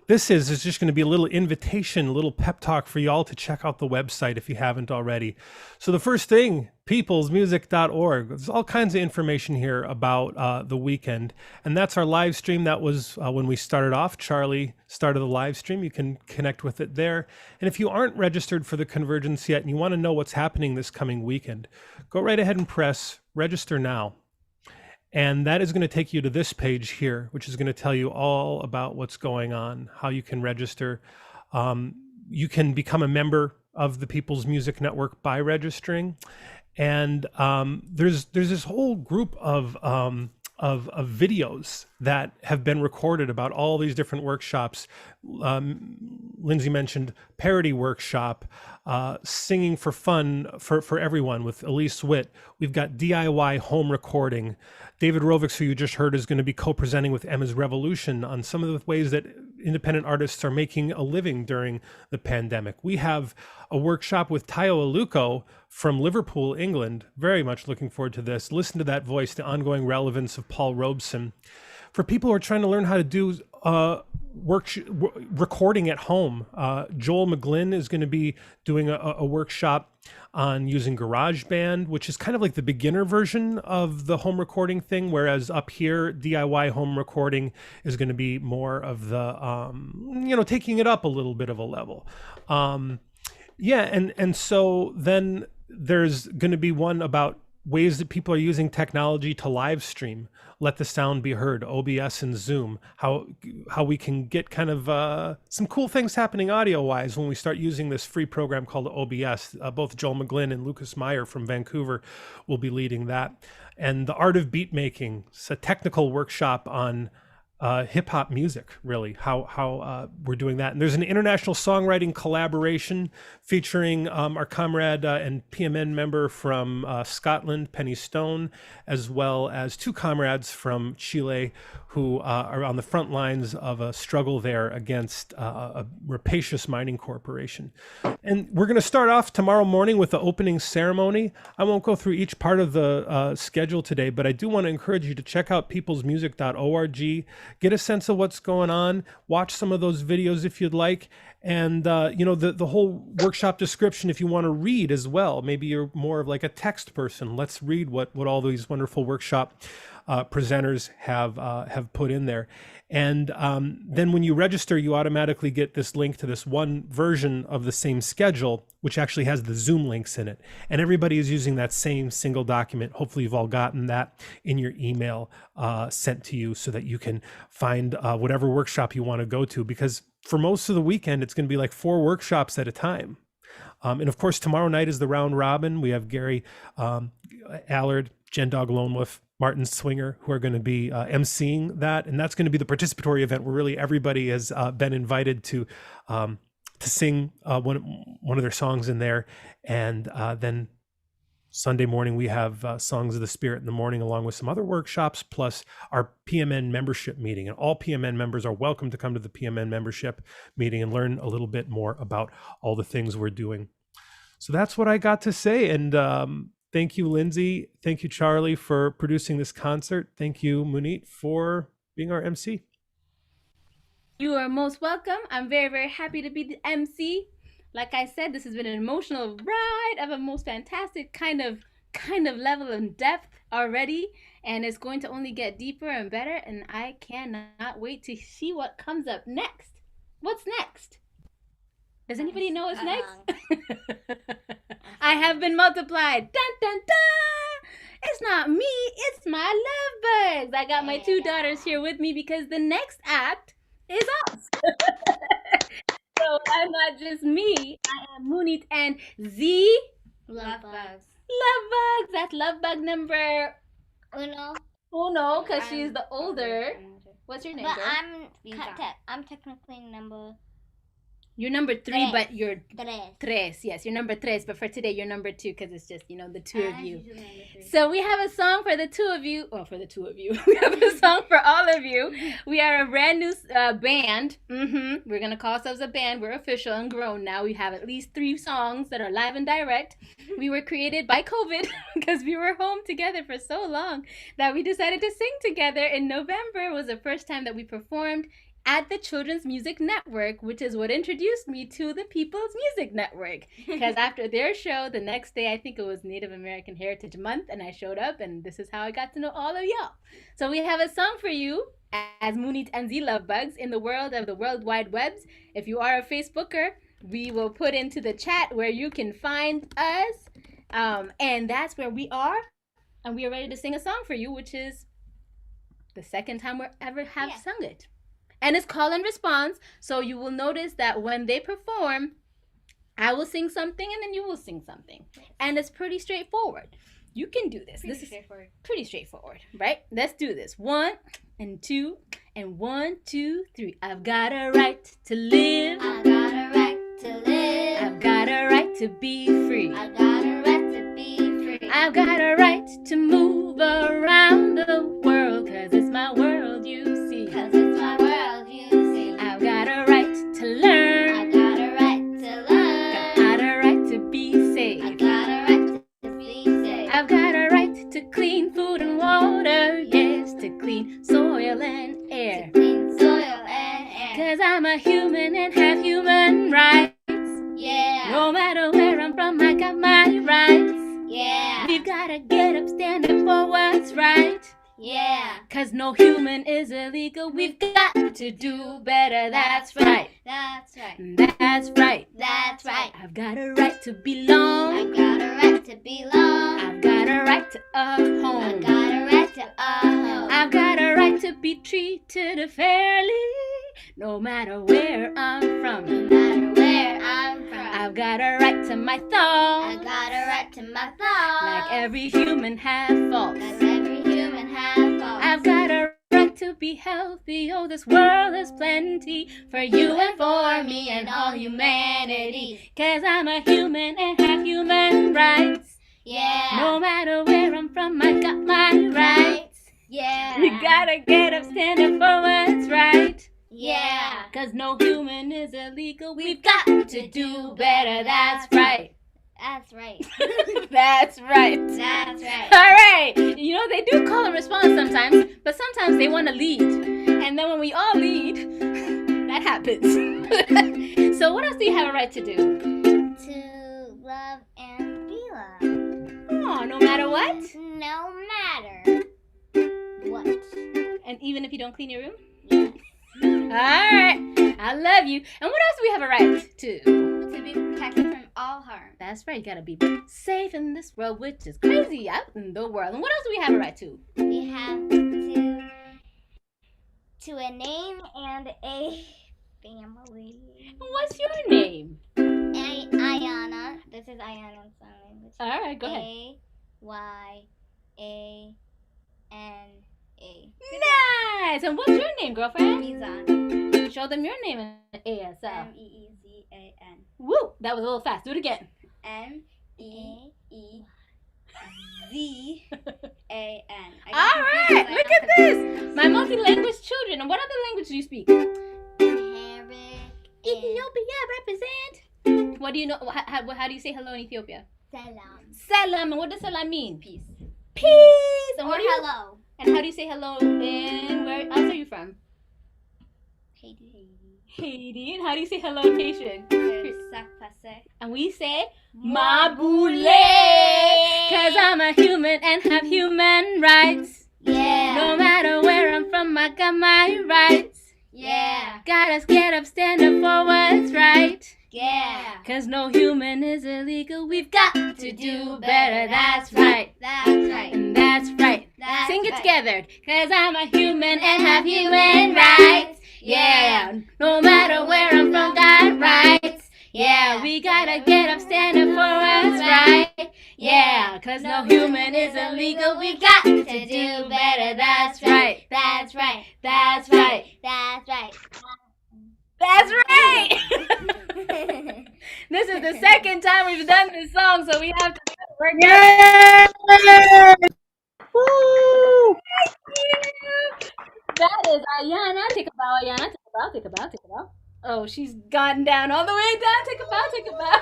this is just going to be a little invitation, a little pep talk for y'all to check out the website if you haven't already. So the first thing, peoplesmusic.org. There's all kinds of information here about the weekend. And that's our live stream. That was when we started off. Charlie started the live stream. You can connect with it there. And if you aren't registered for the Convergence yet and you want to know what's happening this coming weekend, go right ahead and press register now. And that is going to take you to this page here, which is going to tell you all about what's going on, how you can register. You can become a member of the People's Music Network by registering. And there's this whole group of videos that have been recorded about all these different workshops. Lindsay mentioned Parody Workshop, Singing for Fun for Everyone with Elise Witt. We've got DIY home recording. David Rovics, who you just heard, is going to be co-presenting with Emma's Revolution on some of the ways that independent artists are making a living during the pandemic. We have a workshop with Tayo Aluko from Liverpool, England. Very much looking forward to this. Listen to that voice, the ongoing relevance of Paul Robeson. For people who are trying to learn how to do recording at home, Joel McGlynn is going to be doing a workshop on using GarageBand, which is kind of like the beginner version of the home recording thing, whereas up here, DIY home recording is going to be more of the, taking it up a little bit of a level. And so then there's going to be one about ways that people are using technology to live stream, let the sound be heard, OBS and Zoom, how we can get kind of some cool things happening audio-wise when we start using this free program called OBS. Both Joel McGlynn and Lucas Meyer from Vancouver will be leading that. And the art of beat making, it's a technical workshop on hip hop music, really, how we're doing that. And there's an international songwriting collaboration featuring our comrade and PMN member from Scotland, Penny Stone, as well as two comrades from Chile who are on the front lines of a struggle there against a rapacious mining corporation. And we're going to start off tomorrow morning with the opening ceremony. I won't go through each part of the schedule today, but I do want to encourage you to check out peoplesmusic.org, get a sense of what's going on, watch some of those videos if you'd like, and the whole workshop description if you want to read as well. Maybe you're more of like a text person. Let's read what all these wonderful workshop presenters have put in there. And then when you register, you automatically get this link to this one version of the same schedule, which actually has the Zoom links in it. And everybody is using that same single document. Hopefully you've all gotten that in your email sent to you so that you can find whatever workshop you want to go to, because for most of the weekend, it's going to be like 4 workshops at a time. And of course, tomorrow night is the round robin. We have Gary Allard, Jen Dog Lone Wolf, Martin Swinger, who are going to be emceeing that. And that's going to be the participatory event where really everybody has been invited to sing one of their songs in there. And then Sunday morning, we have Songs of the Spirit in the morning, along with some other workshops, plus our PMN membership meeting. And all PMN members are welcome to come to the PMN membership meeting and learn a little bit more about all the things we're doing. So that's what I got to say. And Thank you, Lindsay. Thank you, Charlie, for producing this concert. Thank you, Munit, for being our MC. You are most welcome. I'm very, very happy to be the MC. Like I said, this has been an emotional ride of a most fantastic kind of level and depth already, and it's going to only get deeper and better, and I cannot wait to see what comes up next. What's next? Does anybody know what's next? I have been multiplied. Dun dun dun! It's not me, it's my love bugs. I got my two daughters here with me because the next act is us. So I'm not just me, I am Munit and Z. Love bugs. Love bugs. That's love bug number Uno. uno, because she's the older. What's your name, But girl? I'm technically number You're number 3, but you're tres. tres. Yes, you're number tres, but for today you're number 2 because it's just, the two of you. So we have a song for the two of you. Oh, for the two of you. We have a song for all of you. We are a brand new band. We're going to call ourselves a band. We're official and grown now. We have at least 3 songs that are live and direct. We were created by COVID because we were home together for so long that we decided to sing together in November. Was the first time that we performed at the Children's Music Network, which is what introduced me to the People's Music Network. Because after their show, the next day, I think it was Native American Heritage Month, and I showed up, and this is how I got to know all of y'all. So we have a song for you as Munit and Z Love Bugs in the world of the World Wide Webs. If you are a Facebooker, we will put into the chat where you can find us, and that's where we are, and we are ready to sing a song for you, which is the second time we ever have sung it. And it's call and response, so you will notice that when they perform, I will sing something and then you will sing something. And it's pretty straightforward. You can do this. This is pretty straightforward, right? Let's do this. 1 and 2 and 1, 2, 3. I've got a right to live. I got a right to live. I've got a right to be free. I got a right to be free. I've got a right to move around the world, 'cause it's my world, you see. 'Cause it's my world, you see. I've got a right to learn. I got a right to learn. Got a right to be I safe. got a right to be safe. I've got a right to clean food and water, yes, to clean soil and air. Clean soil and air. 'Cause I'm a human and have human rights. Yeah. No matter where I'm from, I got my rights. Yeah. We've gotta get up, stand up for what's right. Yeah. 'Cause no human is illegal. We've got to do better, that's right. That's right. That's right. That's right. I've got a right to belong. I got a right to belong. I've got a right to a I home. got a right to a home. I've got a right to be treated fairly, no matter where I'm from. No matter where I'm from. I've got a right to my I thoughts, got a right to my thoughts. like every human has faults. Like every human has faults. I've got a right to be healthy, oh, this world is plenty for you and for me and all humanity. 'Cause I'm a human and have human rights. Yeah. No matter where I'm from, I got my rights. Yeah. We gotta get up, stand up for what's right. Yeah. 'Cause no human is illegal. We've got to do better. That's right. That's right. That's right. That's right. All right. They do call and response sometimes, but sometimes they want to lead. And then when we all lead, that happens. So what else do you have a right to do? To love and be loved. Oh, no matter what? No matter what. And even if you don't clean your room? Yeah. All right. I love you. And what else do we have a right to? To be protected from all harm. That's right. You got to be safe in this world, which is crazy out in the world. And what else do we have a right to? We have to a name and a family. And what's your name? Ayana. This is Ayana in sign language. All right, go ahead. Ayana. Nice. And what's your name, girlfriend? Mizan. Show them your name in ASL. Meezan. Woo! That was a little fast. Do it again. Meezan. All right. Look at this. My multi-language children. And what other language do you speak? Arabic. Ethiopia represent. What do you know? How do you say hello in Ethiopia? Salam. Salam. And what does salam mean? Peace. Peace. And Or what do you, hello. and how do you say hello in, where else are you from? Haiti. Haiti. And how do you say hello in Haitian? Sac passe. And we say Maboule. cause I'm a human and have human rights. Yeah. No matter where I'm from, I got my rights. Yeah. Gotta get up, stand up for what's right. Yeah. Cause no human is illegal. We've got to do better. That's right. That's right. And that's right. That's Sing it right. together. Cause I'm a human and have human rights. Yeah. No matter where I'm from, got rights. Yeah. We gotta get up, stand up for what's right. Yeah. Cause no human is illegal. We've got to do better. That's right. That's right. That's right. That's right. That's right. This is the second time we've done this song, so we have to work it. Woo! That is Ayana. Take a bow, Ayana. Take a bow, take a bow, take a bow. Oh, she's gone down all the way down. Take a bow, take a bow.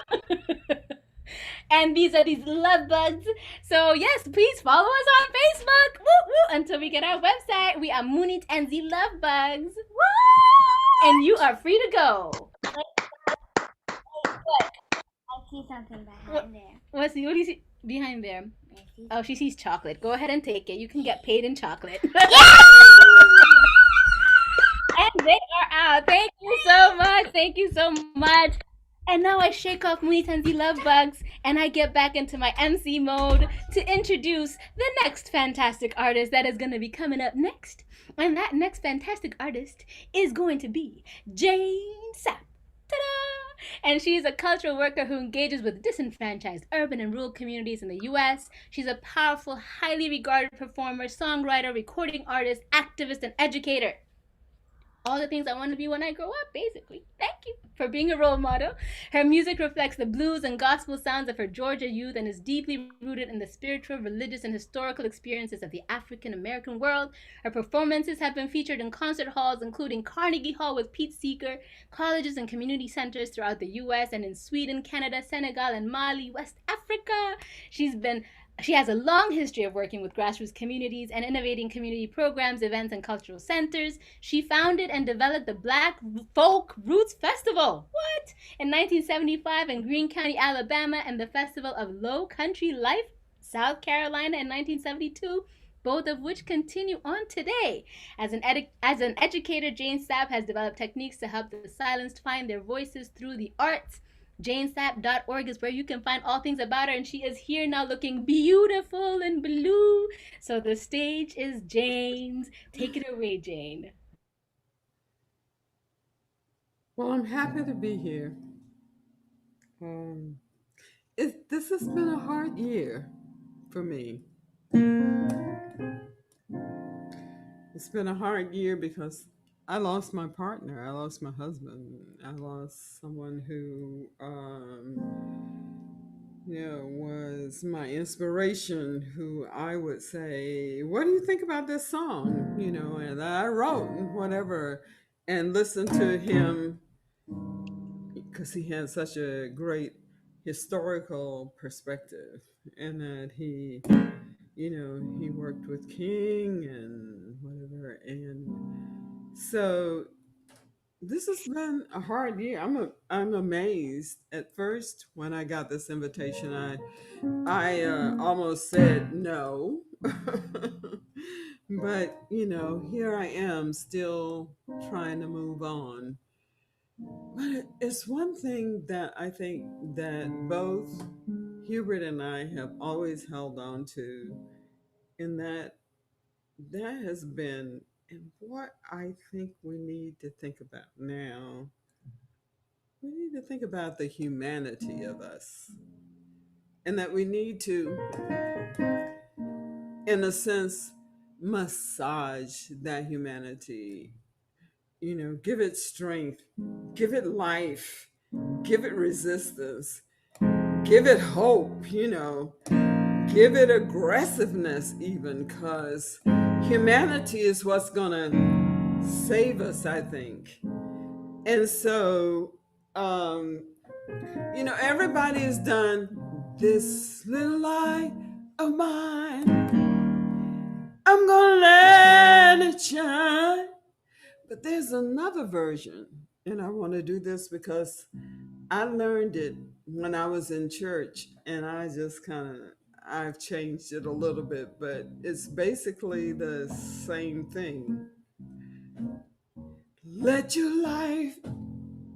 And these are these love bugs. So yes, please follow us on Facebook. Woo, woo. Until we get our website, we are Moonit and the Love Bugs. Woo! And you are free to go. I see something behind there. What do you see behind there? I see Oh, she sees chocolate. Go ahead and take it. You can get paid in chocolate. And they are out. Thank you so much. Thank you so much. And now I shake off Moonit and the Love Bugs and I get back into my MC mode to introduce the next fantastic artist that is going to be coming up next. And that next fantastic artist is going to be Jane Sapp. Ta-da! And she's a cultural worker who engages with disenfranchised urban and rural communities in the U.S. She's a powerful, highly regarded performer, songwriter, recording artist, activist, and educator. All the things I want to be when I grow up, basically. Thank you for being a role model. Her music reflects the blues and gospel sounds of her Georgia youth and is deeply rooted in the spiritual, religious, and historical experiences of the African American world. Her performances have been featured in concert halls, including Carnegie Hall with Pete Seeger, colleges and community centers throughout the U.S. and in Sweden, Canada, Senegal, and Mali, West Africa. She has a long history of working with grassroots communities and innovating community programs, events, and cultural centers. She founded and developed the Black Folk Roots Festival, in 1975 in Greene County, Alabama, and the Festival of Low Country Life, South Carolina in 1972, both of which continue on today. As an educator, Jane Sapp has developed techniques to help the silenced find their voices through the arts. JaneSapp.org is where you can find all things about her, and she is here now looking beautiful in blue. So the stage is Jane's. Take it away, Jane. Well, I'm happy to be here. This has been a hard year for me. It's been a hard year because I lost my partner. I lost my husband. I lost someone who, was my inspiration, who I would say, what do you think about this song? And I wrote whatever and listened to him because he had such a great historical perspective, and that he worked with King and whatever. And so this has been a hard year. I'm amazed. At first, when I got this invitation, I almost said no. But here I am, still trying to move on. But it's one thing that I think that both Hubert and I have always held on to, and that has been, and what I think we need to think about now. We need to think about the humanity of us, and that we need to, in a sense, massage that humanity. Give it strength, give it life, give it resistance, give it hope, give it aggressiveness even, because humanity is what's gonna save us, I think. And so, everybody has done This little light of mine, I'm gonna let it shine. But there's another version, and I want to do this because I learned it when I was in church, and I've changed it a little bit, but it's basically the same thing. Let your light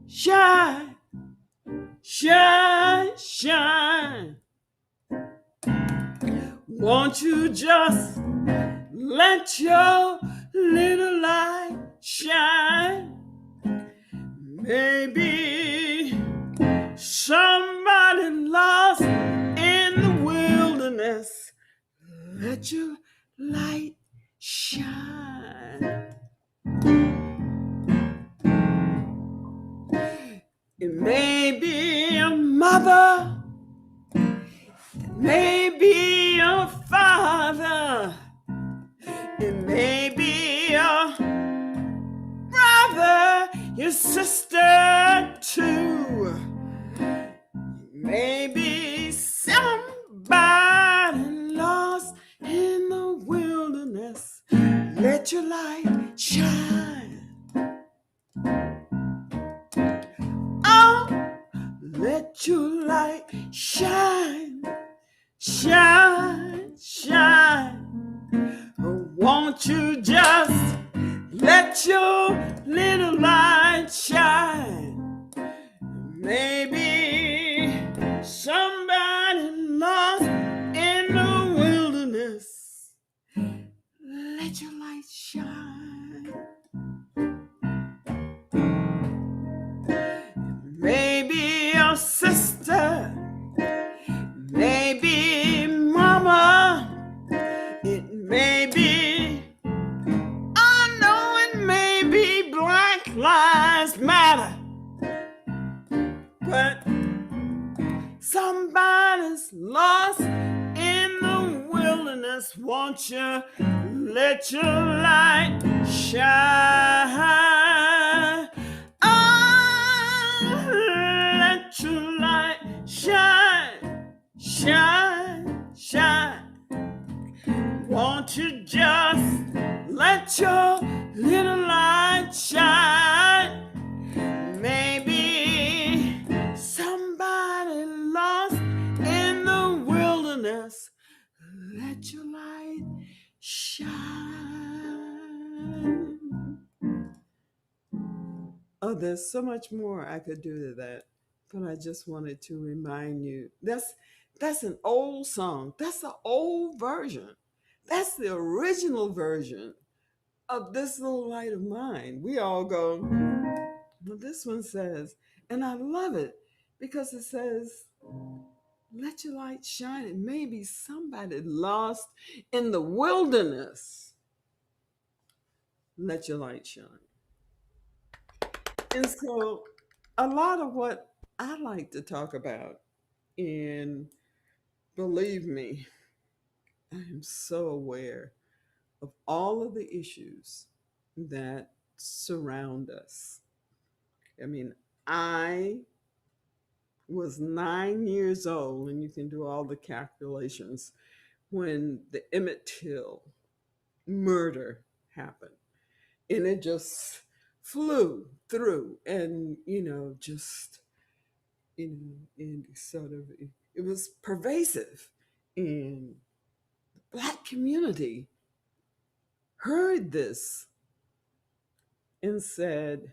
shine, shine, shine. Won't you just let your little light shine? Maybe somebody lost in the wilderness. Let your light shine. It may be a mother, it may be a father, it may be a brother, your sister too. Maybe somebody lost in the wilderness. Let your light shine. Oh, let your light shine, shine, shine. Oh, won't you just let your little light shine? Maybe somebody lost in the wilderness. Let your light shine. Maybe your sister, maybe mama, it may be, I know it may be Black Lives Matter, but somebody's lost in the wilderness. Won't you let your light shine? Oh, let your light shine, shine, shine. Won't you just let your little light shine? Maybe somebody lost in the wilderness. Let your light shine. Oh, there's so much more I could do to that, but I just wanted to remind you that's an old song. That's the old version. That's the original version of This Little Light of Mine. We all go, well, this one says, and I love it because it says, let your light shine. It may be somebody lost in the wilderness. Let your light shine. And so a lot of what I like to talk about, and believe me, I am so aware of all of the issues that surround us. I mean, I was 9 years old, and you can do all the calculations, when the Emmett Till murder happened. And it just flew through, and, and sort of, it was pervasive. And the Black community heard this and said,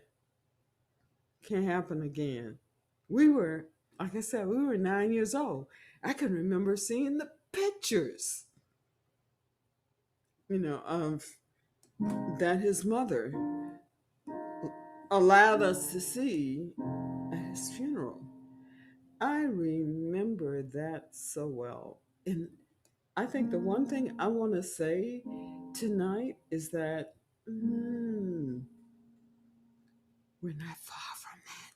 can't happen again. We were, like I said, we were 9 years old. I can remember seeing the pictures, of that his mother allowed us to see at his funeral. I remember that so well. And I think the one thing I want to say tonight is that we're not far from that.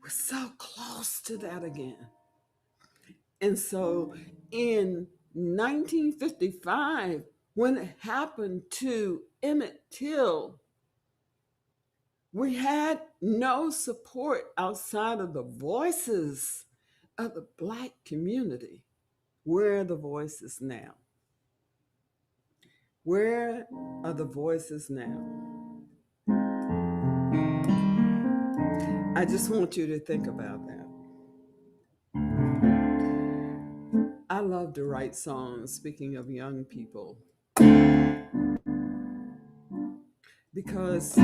We're so close to that again. And so in 1955, when it happened to Emmett Till, We had no support outside of the voices of the Black community. Where are the voices now? Where are the voices now? I just want you to think about that. I love to write songs, speaking of young people, because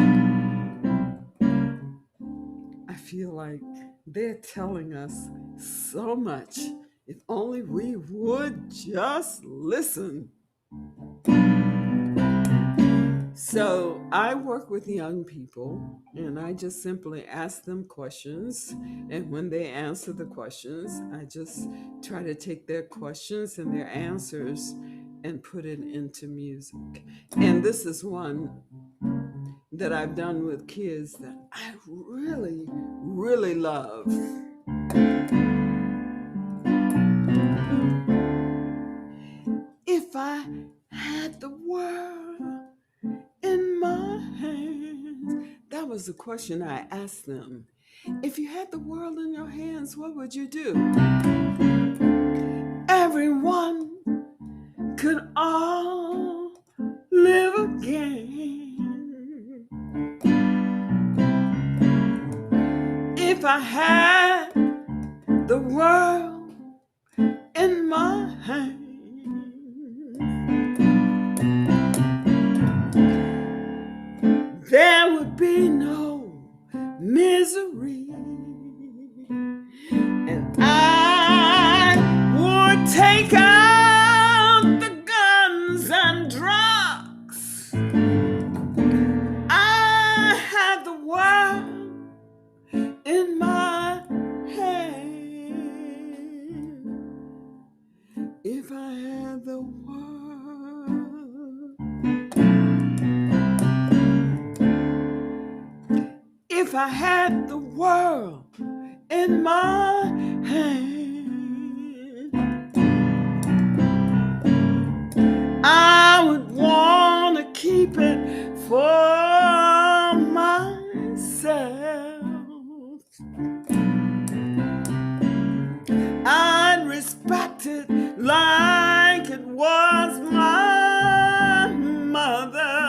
I feel like they're telling us so much. If only we would just listen. So I work with young people and I just simply ask them questions. And when they answer the questions, I just try to take their questions and their answers and put it into music. And this is one that I've done with kids that I really, really love. If I had the world in my hands, that was the question I asked them. If you had the world in your hands, what would you do? Everyone could all live again. If I had the world in my hands, there would be no misery, and I would take out the guns and drugs. I had the world in my hand. If I had the world. If I had the world in my hand, I would want to keep it for myself. I'd respect it like it was my mother.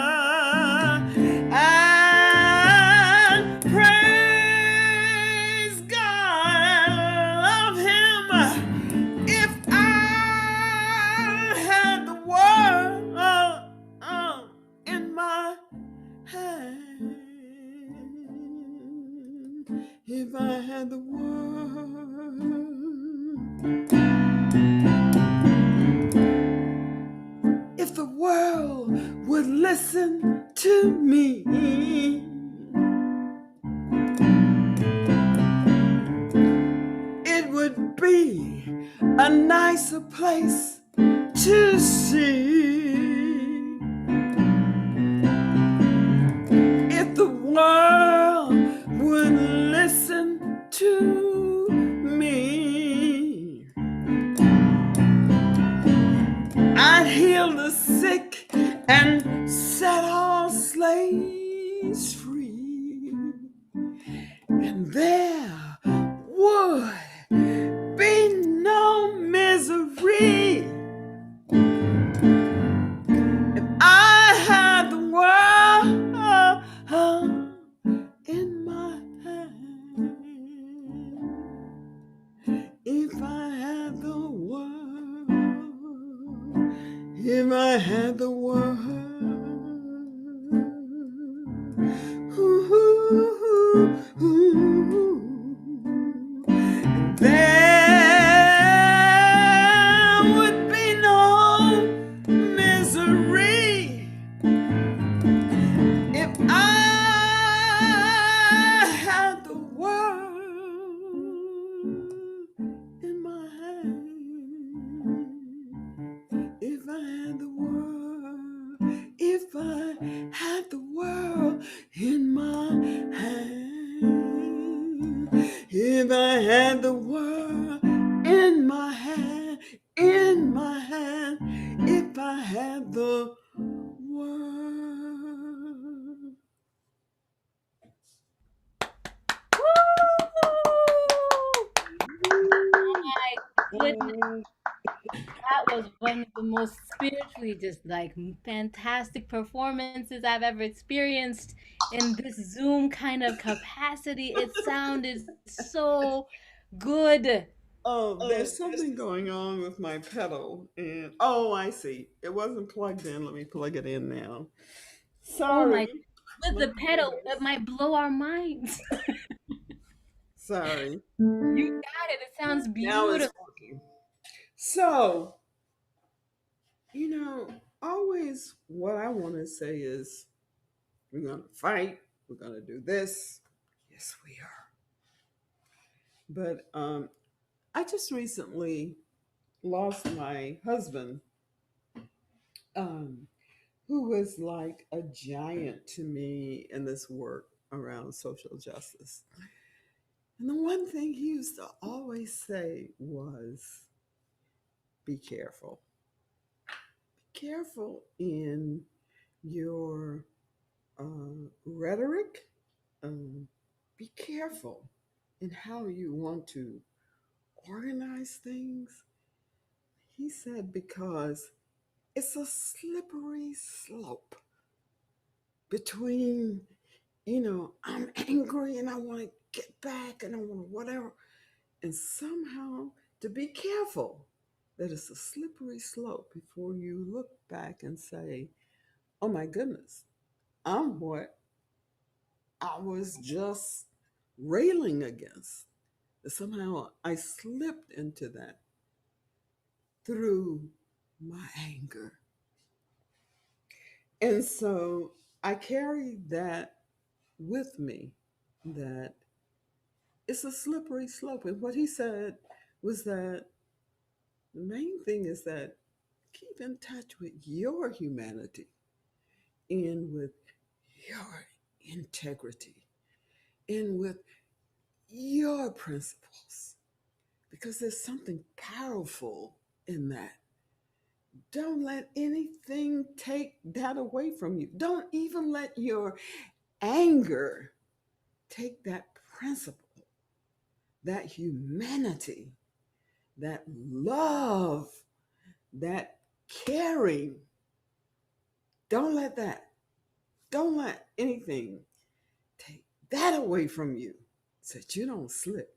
If I had the world, if the world would listen to me, it would be a nicer place to see. If the world would listen to me, I'd heal the sick and set all slaves free, and there would be no misery. If I had the world in my hand, if I had the world, if I had the world, there would be no misery. If I had the world in my hand, if I had the world, if I had the world in my hand, if I had the world in my hand, in my hand, if I had the world. That was one of the most spiritually just like fantastic performances I've ever experienced in this Zoom kind of capacity. It sounded so good. Oh, there's something going on with my pedal. And oh, I see. It wasn't plugged in. Let me plug it in now. Oh my, Sorry. with My the pedal, goodness. it might blow our minds. Sorry. You got it. It sounds Now it's beautiful. working. So, always what I want to say is we're going to fight. We're going to do this. Yes, we are. But I just recently lost my husband, who was like a giant to me in this work around social justice. And the one thing he used to always say was, be careful. Be careful in your rhetoric. Be careful in how you want to organize things. He said, because it's a slippery slope between, I'm angry and I want to get back and I want to whatever. And somehow to be careful that it's a slippery slope before you look back and say, oh my goodness, I'm what I was just railing against. That somehow I slipped into that through my anger. And so I carry that with me, that it's a slippery slope. And what he said was that the main thing is that keep in touch with your humanity and with your integrity and with your principles, because there's something powerful in that. Don't let anything take that away from you. Don't even let your anger take that principle, that humanity, that love, that caring. Don't let anything take that away from you so that you don't slip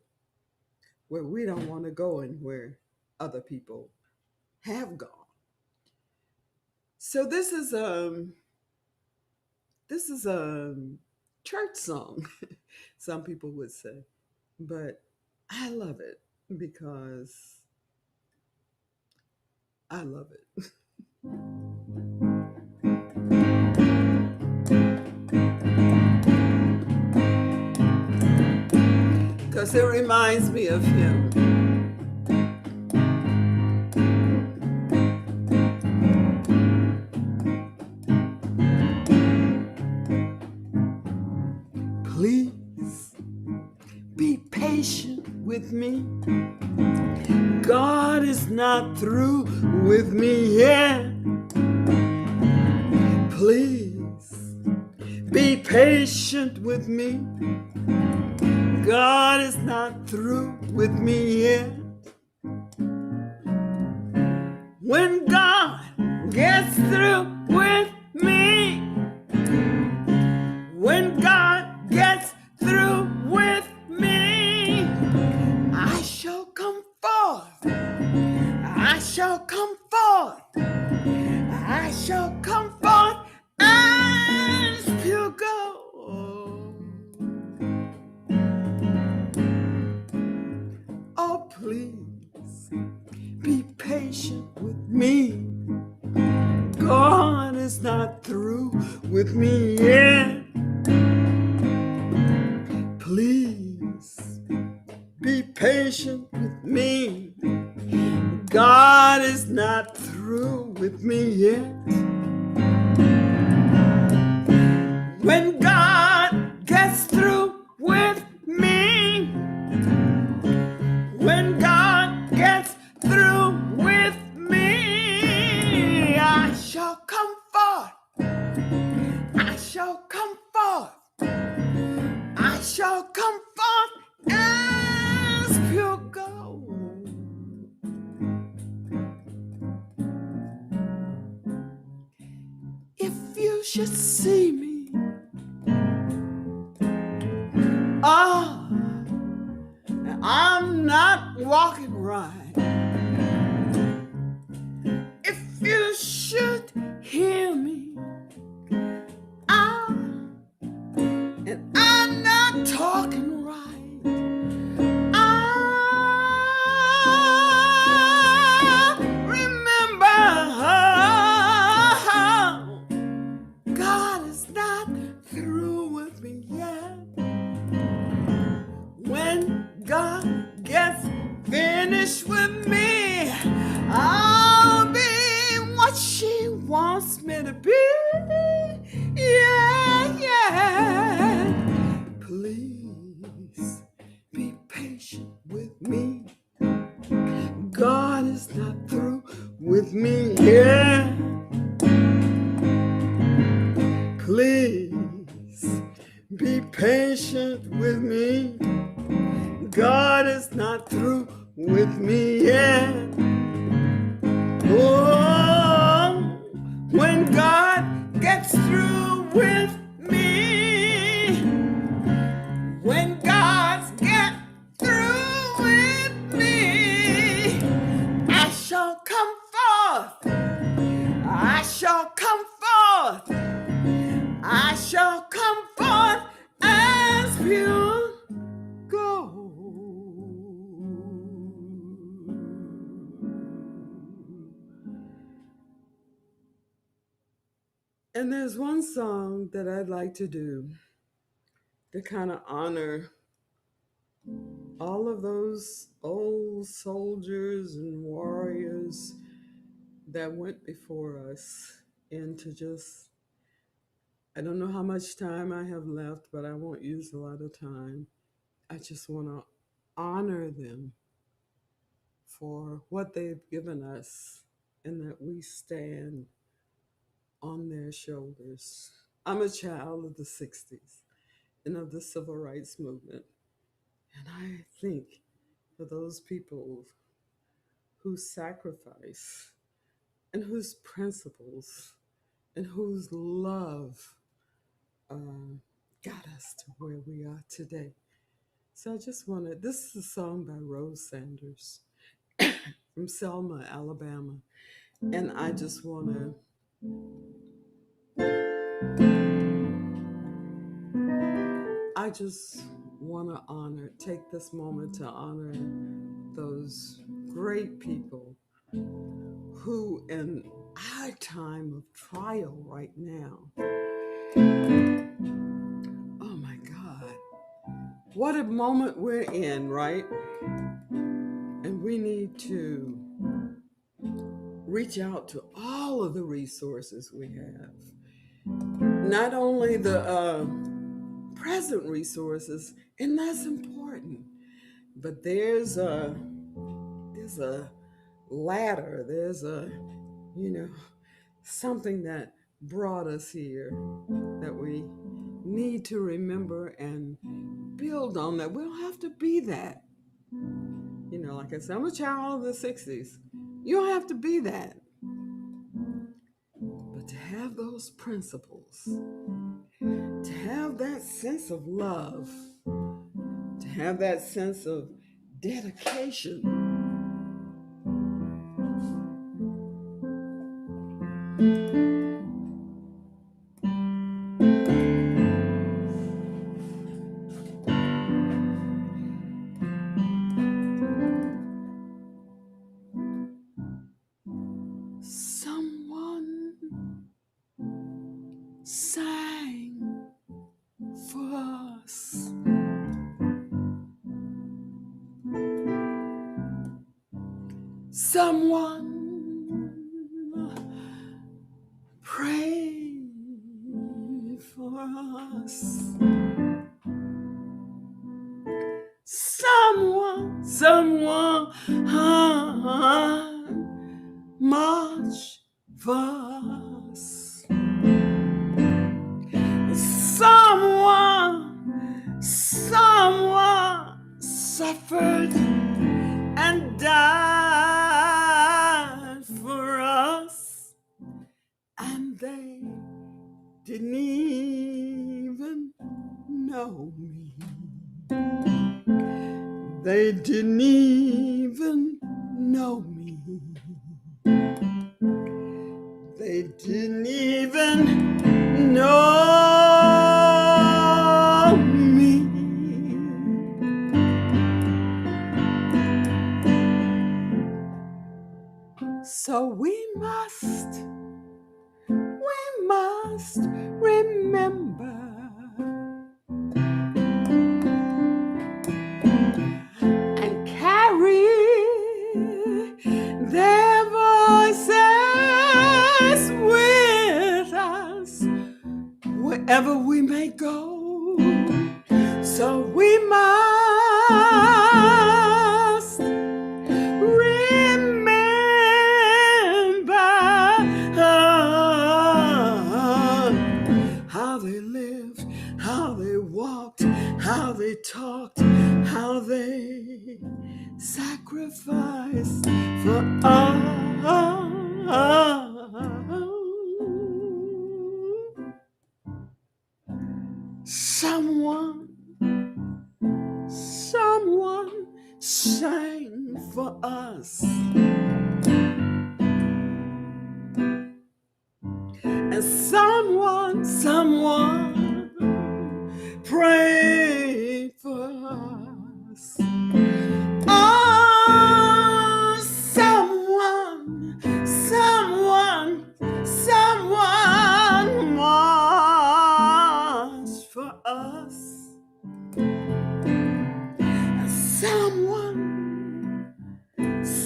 where we don't want to go and where other people have gone. So this is a church song, some people would say, but I love it because I love it. Because it reminds me of him. Please be patient with me. God is not through with me yet. Please be patient with me. God is not through with me yet. When God gets through with me, when God gets through with me, I shall come forth. I shall come forth. I shall come forth as pure gold. Oh, please be patient with me. God is not through with me yet. Please be patient with me. God is not through with me yet. When God gets through with me, when God gets through with me, I shall come forth. I shall come forth. I shall come forth as pure gold. should see me, ah, I'm not walking right. If you should hear me, ah, and I'm not talking right. Ah, remember, God is not through with me yet. When God gets finished with me, I'll be what she wants me to be. Yeah, yeah. Please be patient with me. God is not through with me yet. Please be patient with me. God is not through with me yet. Oh, when God gets through with me, when God gets through with me, I shall come forth. I shall come forth. I shall come forth as pure gold. And there's one song that I'd like to do to kind of honor all of those old soldiers and warriors that went before us, and to just, I don't know how much time I have left, but I won't use a lot of time. I just want to honor them for what they've given us and that we stand on their shoulders. I'm a child of the 60s and of the civil rights movement. And I think for those people whose sacrifice and whose principles and whose love got us to where we are today. So I just wanted, this is a song by Rose Sanders from Selma, Alabama. And I just want to take this moment to honor those great people who, in our time of trial right now, oh my God, what a moment we're in, right? And we need to reach out to all of the resources we have. Not only the present resources, and that's important, but there's a ladder, there's something that brought us here that we need to remember and build on. That we don't have to be that. Like I said, I'm a child of the 60s. You don't have to be that. But to have those principles, to have that sense of love, to have that sense of dedication, someone sang for us. Someone prayed for us. Someone marched for us. Someone suffered and died for us, and they know me. They didn't even know me. They didn't even know me. So we must remember and carry their voices with us wherever we may go. So we must remember how they lived, how they walked, how they talked, how they sacrificed for us. Someone sang for us. And someone prayed for us. Oh, someone marched for us.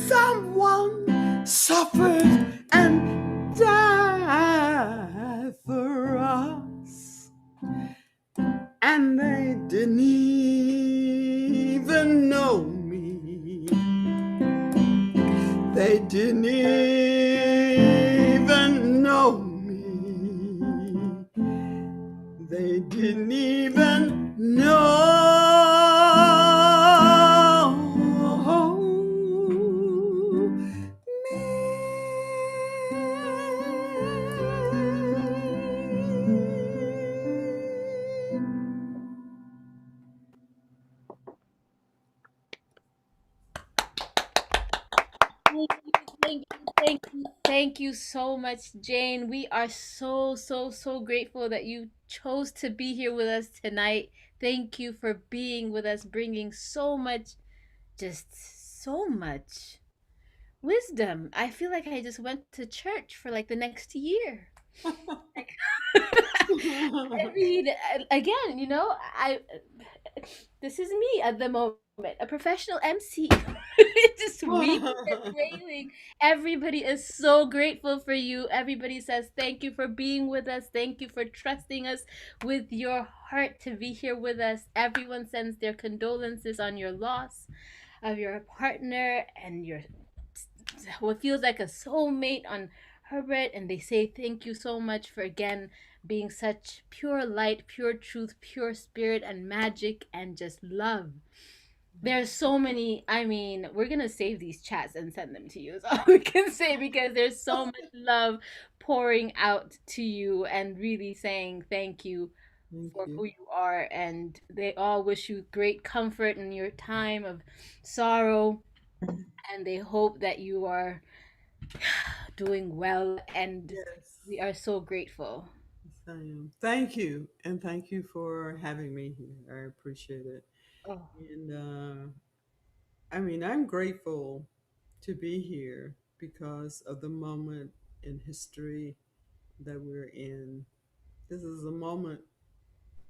Someone suffered and died for us. And they didn't even know me. They didn't even know me. They didn't even know Thank you so much, Jane. We are so grateful that you chose to be here with us tonight. Thank you for being with us, bringing so much, just so much wisdom. I feel like I just went to church for like the next year. I mean, again, this is me at the moment, a professional MC, just weeping and wailing. Everybody is so grateful for you. Everybody says thank you for being with us. Thank you for trusting us with your heart to be here with us. Everyone sends their condolences on your loss of your partner and your what feels like a soulmate on Herbert, and they say thank you so much for again being such pure light, pure truth, pure spirit, and magic, and just love. There's so many. I mean, we're gonna save these chats and send them to you. Is all we can say, because there's so much love pouring out to you, and really saying thank you for who you are. And they all wish you great comfort in your time of sorrow, and they hope that you are doing well. And Yes. we are so grateful. Yes, I am. Thank you. And thank you for having me here. I appreciate it. Oh. And I mean, I'm grateful to be here because of the moment in history that we're in. This is a moment,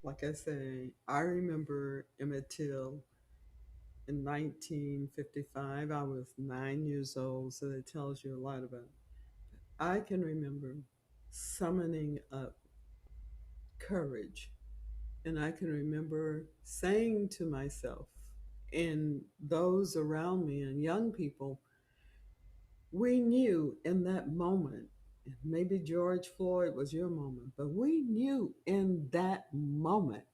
like I say, I remember Emmett Till in 1955. I was 9 years old, so that tells you a lot about it. I can remember summoning up courage, and I can remember saying to myself and those around me and young people, we knew in that moment, maybe George Floyd was your moment, but we knew in that moment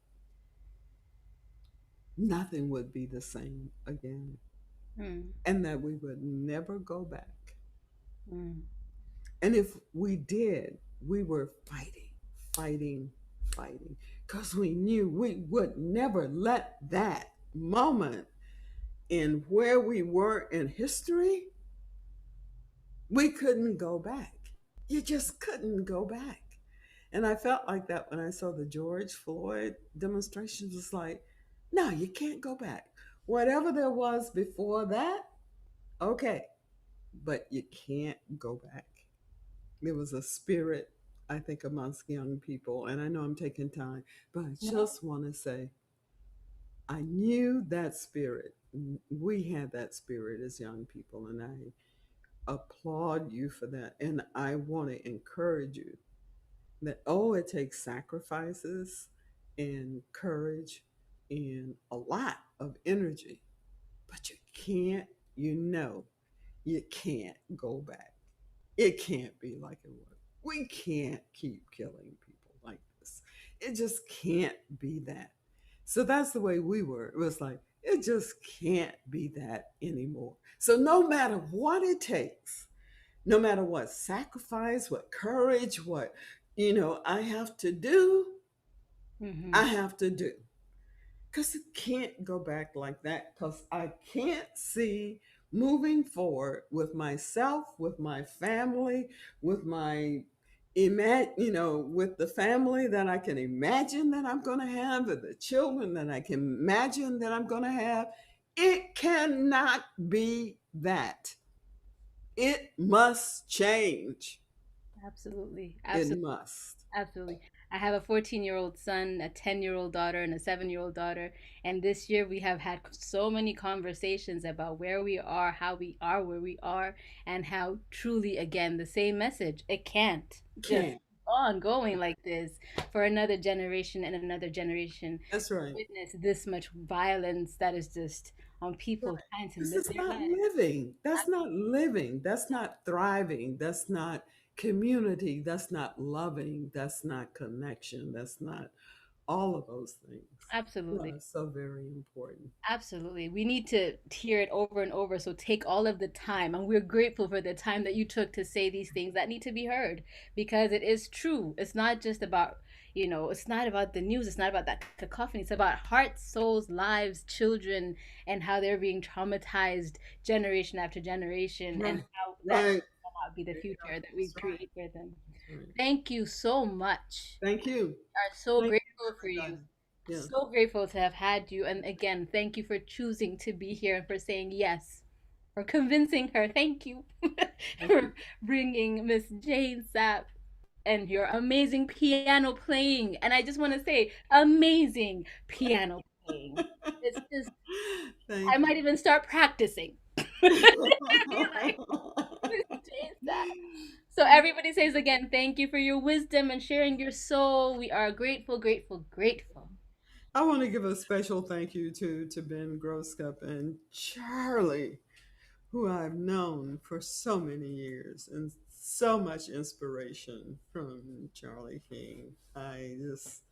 nothing would be the same again, and that we would never go back. And if we did, we were fighting, fighting because we knew we would never let that moment in where we were in history, we couldn't go back. You just couldn't go back. And I felt like that when I saw the George Floyd demonstrations. It's like, no, you can't go back. Whatever there was before that, okay, but you can't go back. There was a spirit, I think, amongst young people, and I know I'm taking time, but I just want to say, I knew that spirit. We had that spirit as young people, and I applaud you for that. And I want to encourage you that, oh, it takes sacrifices and courage and a lot of energy, but you can't, you can't go back. It can't be like it was. We can't keep killing people like this. It just can't be that. So that's the way we were. It was like, it just can't be that anymore. So no matter what it takes, no matter what sacrifice, what courage, what, I have to do, I have to do. Because it can't go back like that. Because I can't see moving forward with myself, with my family, with my with the family that I can imagine that I'm going to have, and the children that I can imagine that I'm going to have. It cannot be that. It must change. Absolutely. It Absolutely. must. Absolutely. I have a 14-year-old son, a 10-year-old daughter, and a 7-year-old daughter. And this year we have had so many conversations about where we are, how we are where we are, and how truly, again, the same message. It can't just Can't. keep on going like this for another generation and another generation. That's right. Witness this much violence that is just on people trying to This live is their not lives. living. That's not living. That's not thriving. That's not community. That's not loving. That's not connection. That's not all of those things. Absolutely. So very important. Absolutely. We need to hear it over and over. So take all of the time. And we're grateful for the time that you took to say these things that need to be heard because it is true. It's not just about, it's not about the news. It's not about that cacophony. It's about hearts, souls, lives, children, and how they're being traumatized generation after generation and how that Right. will not be the future that we That's right. create for them. Right. Thank you so much. Thank you. We are so Thank grateful for you. Yeah. So grateful to have had you. And again, thank you for choosing to be here and for saying yes, for convincing her. Thank you for bringing Miss Jane Sapp and your amazing piano playing. And I just want to say, amazing piano playing. It's just, I might even start practicing. Like, Jane Sapp. So everybody says again, thank you for your wisdom and sharing your soul. We are grateful, grateful, grateful. I want to give a special thank you to Ben Groscup and Charlie, who I've known for so many years, and so much inspiration from Charlie King. I just,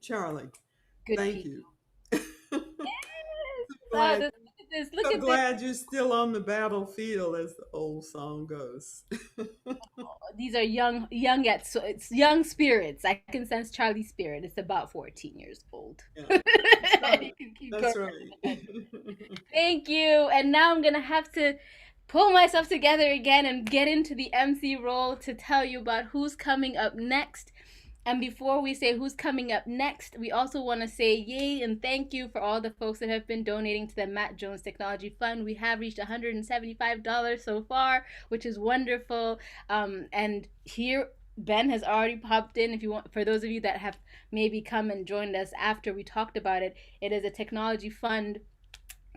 Charlie, Good thank people. you. Wow, look I'm at glad you're still on the battlefield, as the old song goes. These are young so it's young spirits. I can sense Charlie's spirit. It's about 14 years old. Yeah. You can keep That's going. right. Thank you. And now I'm gonna have to pull myself together again and get into the MC role to tell you about who's coming up next. And before we say who's coming up next, we also want to say yay and thank you for all the folks that have been donating to the Matt Jones Technology Fund. We have reached $175 so far, which is wonderful. And here Ben has already popped in. If you want, for those of you that have maybe come and joined us after we talked about it, it is a technology fund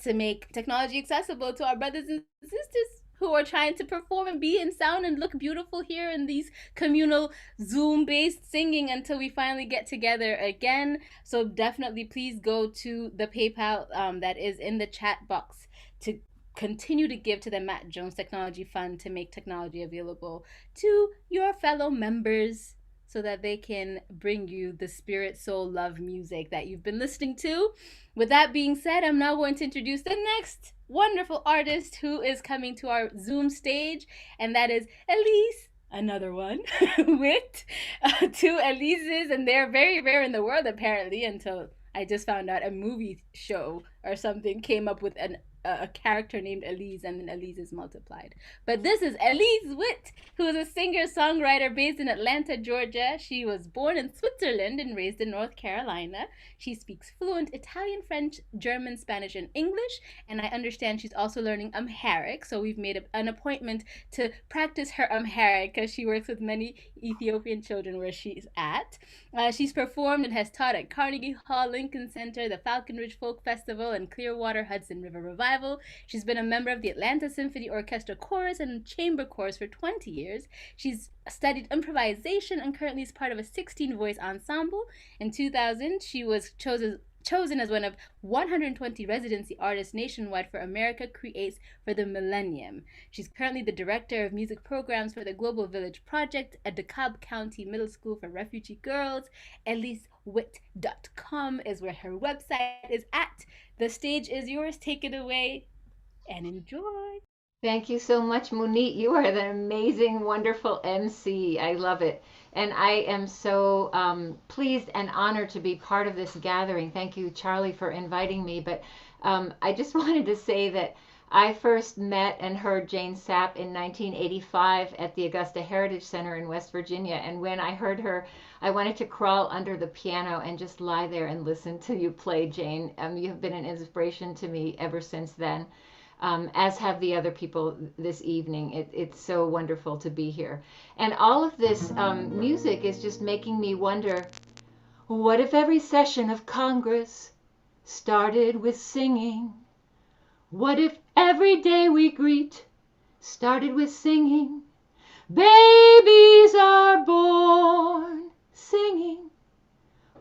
to make technology accessible to our brothers and sisters who are trying to perform and be in sound and look beautiful here in these communal Zoom-based singing until we finally get together again. So definitely please go to the PayPal that is in the chat box to continue to give to the Matt Jones Technology Fund to make technology available to your fellow members so that they can bring you the spirit, soul, love music that you've been listening to. With that being said, I'm now going to introduce the next wonderful artist who is coming to our Zoom stage, and that is Elise another one, with two Elises, and they're very rare in the world apparently, until I just found out a movie show or something came up with a character named Elise, and then Elise is multiplied. But this is Elise Witt, who is a singer-songwriter based in Atlanta, Georgia. She was born in Switzerland and raised in North Carolina. She speaks fluent Italian, French, German, Spanish, and English, and I understand she's also learning Amharic, so we've made an appointment to practice her Amharic because she works with many Ethiopian children where she's at. She's performed and has taught at Carnegie Hall, Lincoln Center, the Falcon Ridge Folk Festival, and Clearwater Hudson River Revival. She's been a member of the Atlanta Symphony Orchestra Chorus and Chamber Chorus for 20 years. She's studied improvisation and currently is part of a 16-voice ensemble. In 2000, she was chosen as one of 120 residency artists nationwide for America Creates for the Millennium. She's currently the director of music programs for the Global Village Project at DeKalb County Middle School for Refugee Girls. EliseWitt.com is where her website is at. The stage is yours. Take it away and enjoy. Thank you so much, Munit. You are the amazing, wonderful MC. I love it. And I am so pleased and honored to be part of this gathering. Thank you, Charlie, for inviting me. But I just wanted to say that I first met and heard Jane Sapp in 1985 at the Augusta Heritage Center in West Virginia. And when I heard her, I wanted to crawl under the piano and just lie there and listen to you play, Jane. You have been an inspiration to me ever since then. As have the other people this evening. It's so wonderful to be here. And all of this music is just making me wonder, what if every session of Congress started with singing? What if every day we greet started with singing? Babies are born singing.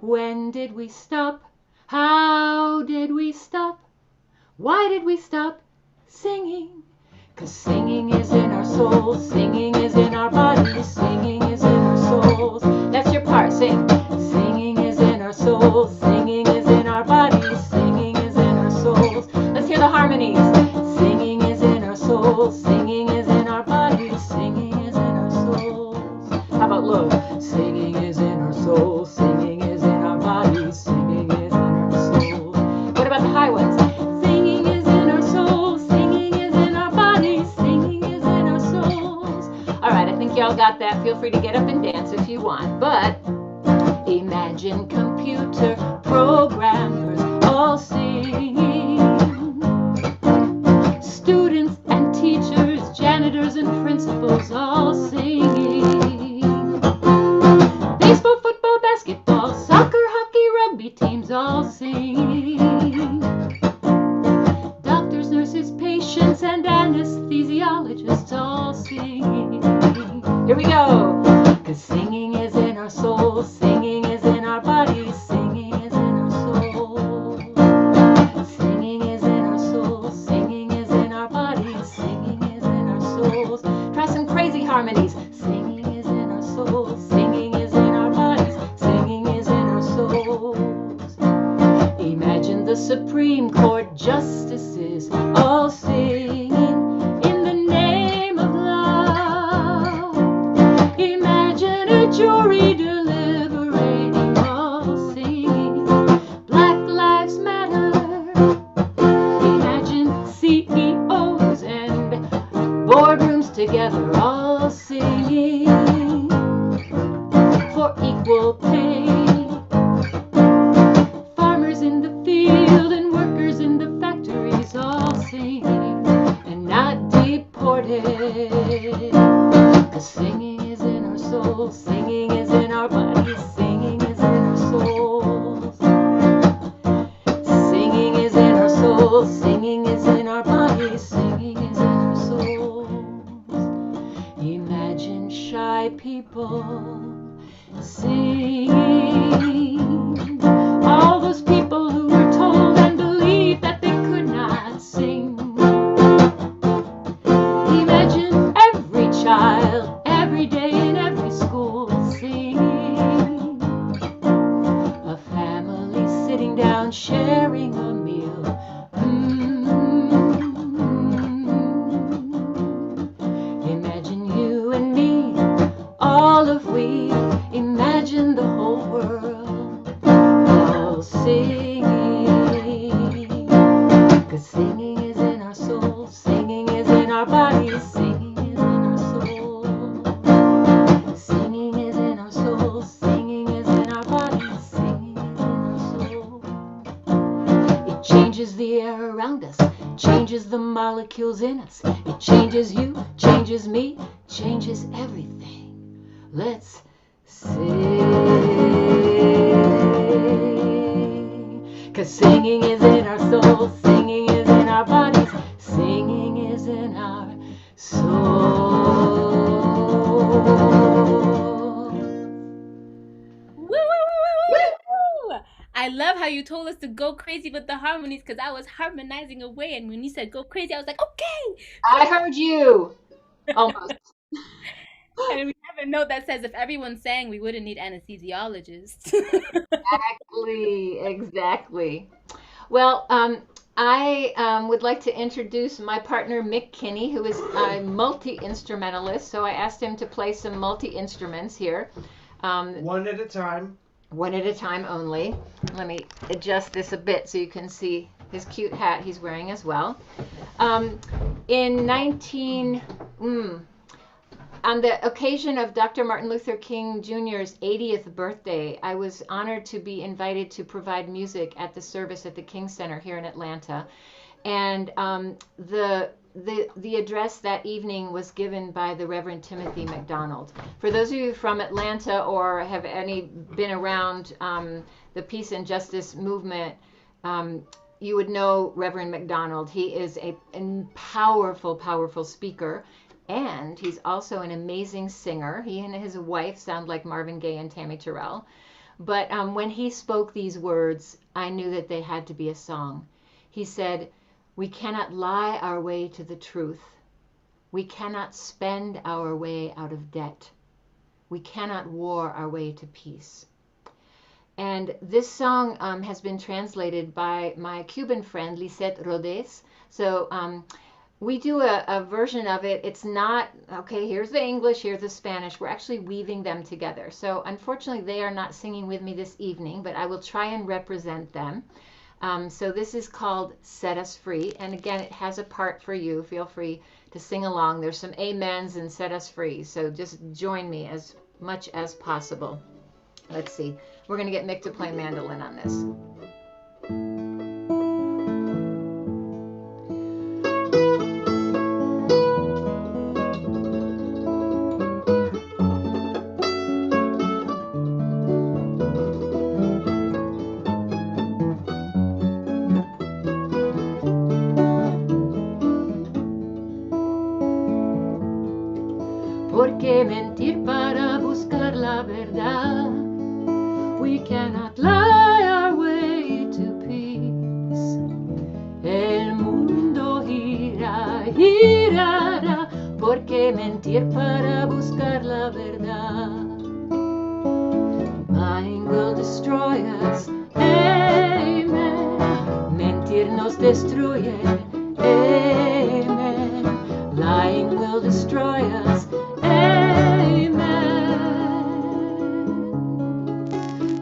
When did we stop? How did we stop? Why did we stop singing? 'Cause singing is in our souls, singing is in our bodies, singing is in our souls. That's your part, sing. Singing is in our souls, singing is in our bodies, singing is in our souls. Let's hear the harmonies. Singing is in our souls, singing is in our bodies, singing is in our souls. How about low? Singing is in our souls, singing is in our bodies, singing is in our souls. What about the high ones? Singing is in our souls, singing is in our bodies, singing is in our souls. All right, I think y'all got that. Feel free to get up and dance if you want. But imagine computer programmers all singing. Students and teachers, janitors and principals all singing. Baseball, football, basketball, soccer, hockey, rugby teams all singing. Doctors, nurses, patients, and anesthesiologists all singing. Here we go. 'Cause singing is in our souls, singing is in our bodies, singing is in our souls. Singing is in our souls, singing is in our bodies, singing is in our souls. Try some crazy harmonies. Singing is in our souls, singing is in our bodies, singing is in our souls. Imagine the Supreme Court justices all singing in the name of love. Imagine a jury deliberating all singing Black Lives Matter. Imagine CEOs and boardrooms together all singing for equal pay. Farmers in the field and workers in the factories all singing and not deported. 'Cause singing is in our souls, singing is in our bodies, singing is in our souls. Singing is in our souls, singing is in our bodies, singing is in our souls. Imagine shy people singing. All those people who were told and believed that they could not sing. Imagine every child, every day in every school singing. A family sitting down sharing a meal. Imagine you and me still singing. 'Cause singing is in our soul, singing is in our bodies, singing is in our soul. Singing is in our soul, singing is in our bodies, singing is in our soul. It changes the air around us, changes the molecules in us. It changes you, changes me, changes everything. Let's sing. 'Cause singing is in our soul, singing is in our bodies, singing is in our soul. Woo, woo, woo, woo, woo. I love how you told us to go crazy with the harmonies because I was harmonizing away, and when you said go crazy, I was like, okay. I heard you. Almost. And we have a note that says if everyone sang, we wouldn't need anesthesiologists. Exactly. Well, I would like to introduce my partner, Mick Kinney, who is a multi-instrumentalist. So I asked him to play some multi-instruments here. One at a time. One at a time only. Let me adjust this a bit so you can see his cute hat he's wearing as well. On the occasion of Dr. Martin Luther King Jr.'s 80th birthday, I was honored to be invited to provide music at the service at the King Center here in Atlanta. And the address that evening was given by the Reverend Timothy McDonald. For those of you from Atlanta or have been around the peace and justice movement, you would know Reverend McDonald. He is a powerful, powerful speaker. And he's also an amazing singer. He and his wife sound like Marvin Gaye and Tammy Terrell. But when he spoke these words, I knew that they had to be a song. He said, "We cannot lie our way to the truth. We cannot spend our way out of debt. We cannot war our way to peace." And this song has been translated by my Cuban friend, Lisette Rodés. So we do a version of it. It's not, okay, here's the English, here's the Spanish. We're actually weaving them together. So unfortunately, they are not singing with me this evening, but I will try and represent them. So this is called Set Us Free. And again, it has a part for you. Feel free to sing along. There's some amens and Set Us Free. So just join me as much as possible. Let's see. We're going to get Mick to play mandolin on this. ¿Por qué mentir para buscar la verdad? We cannot lie our way to peace. El mundo gira, girará. ¿Por qué mentir para buscar la verdad? Lying will destroy us. Amen. Mentir nos destruye. Amen. Lying will destroy us.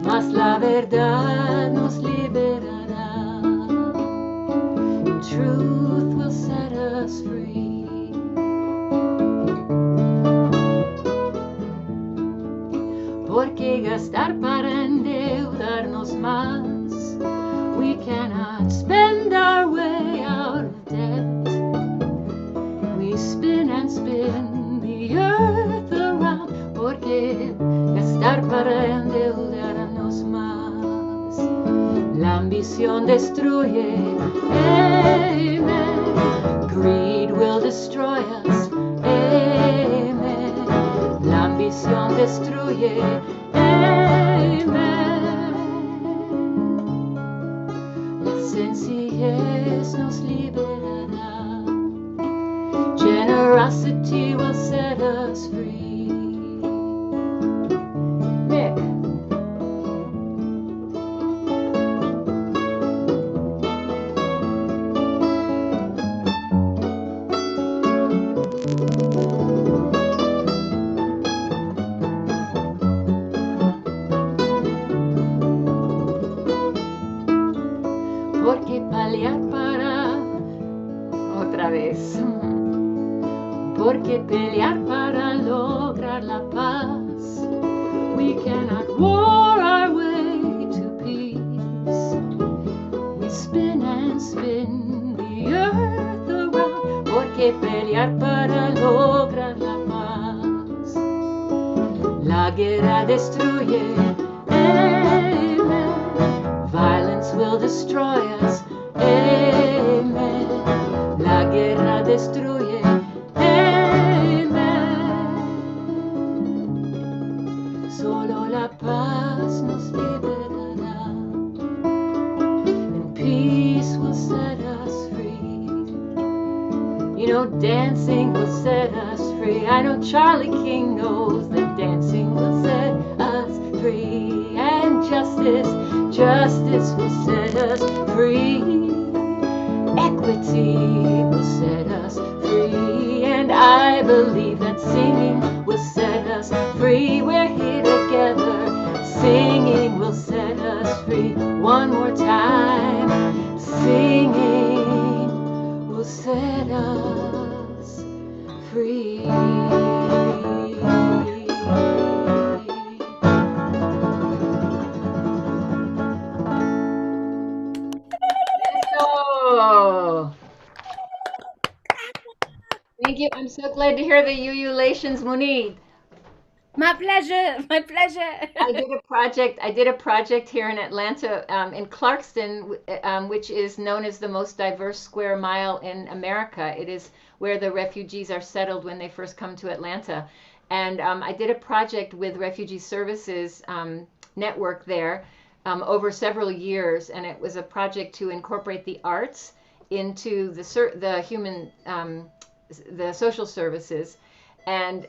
Mas la verdad nos liberará. Truth will set us free. ¿Por qué gastar para endeudarnos más? We cannot spend our way out of debt. We spin and spin the earth around. ¿Por qué gastar para endeudarnos más? La ambición destruye. Amen. Greed will destroy us. Amen. La ambición destruye. Amen. La sencillez nos liberará. Generosity will set us free. Mick. porque pelear para otra vez. Porque pelear para lograr la paz. We cannot war our way to peace. We spin and spin the earth around. Porque pelear para lograr la paz. La guerra destruye. Amen. Violence will destroy us. Amen. La guerra destruye. Solo la paz nos liberará, and peace will set us free. You know, dancing will set us free. I know Charlie King knows that dancing will set us free, and justice will set us free. Equity will set us free, and I believe that singing will set us free. We're here together, singing will set us free. One more time, singing will set us free. Oh. Thank you. I'm so glad to hear the ululations, Munid. My pleasure. My pleasure. I did a project here in Atlanta, in Clarkston, which is known as the most diverse square mile in America. It is where the refugees are settled when they first come to Atlanta. And I did a project with Refugee Services Network there over several years, and it was a project to incorporate the arts into the social services. And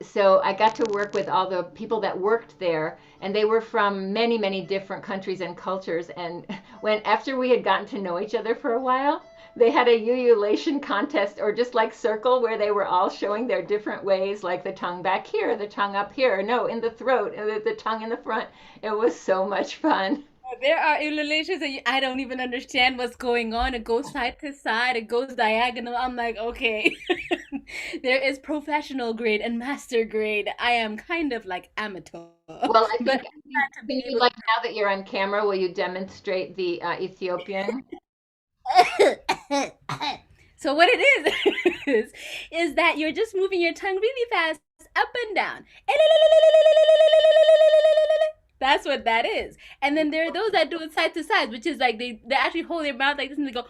so I got to work with all the people that worked there, and they were from many, many different countries and cultures. And after we had gotten to know each other for a while, they had a ululation contest, or just like circle, where they were all showing their different ways, like the tongue back here, the tongue up here, no, in the throat, the tongue in the front. It was so much fun. There are ululations that I don't even understand what's going on. It goes side to side. It goes diagonal. I'm like, okay. There is professional grade and master grade. I am kind of like amateur. Well, I think like now that you're on camera, will you demonstrate the Ethiopian? So what it is that you're just moving your tongue really fast up and down. That's what that is. And then there are those that do it side to side, which is like they actually hold their mouth like this and they go.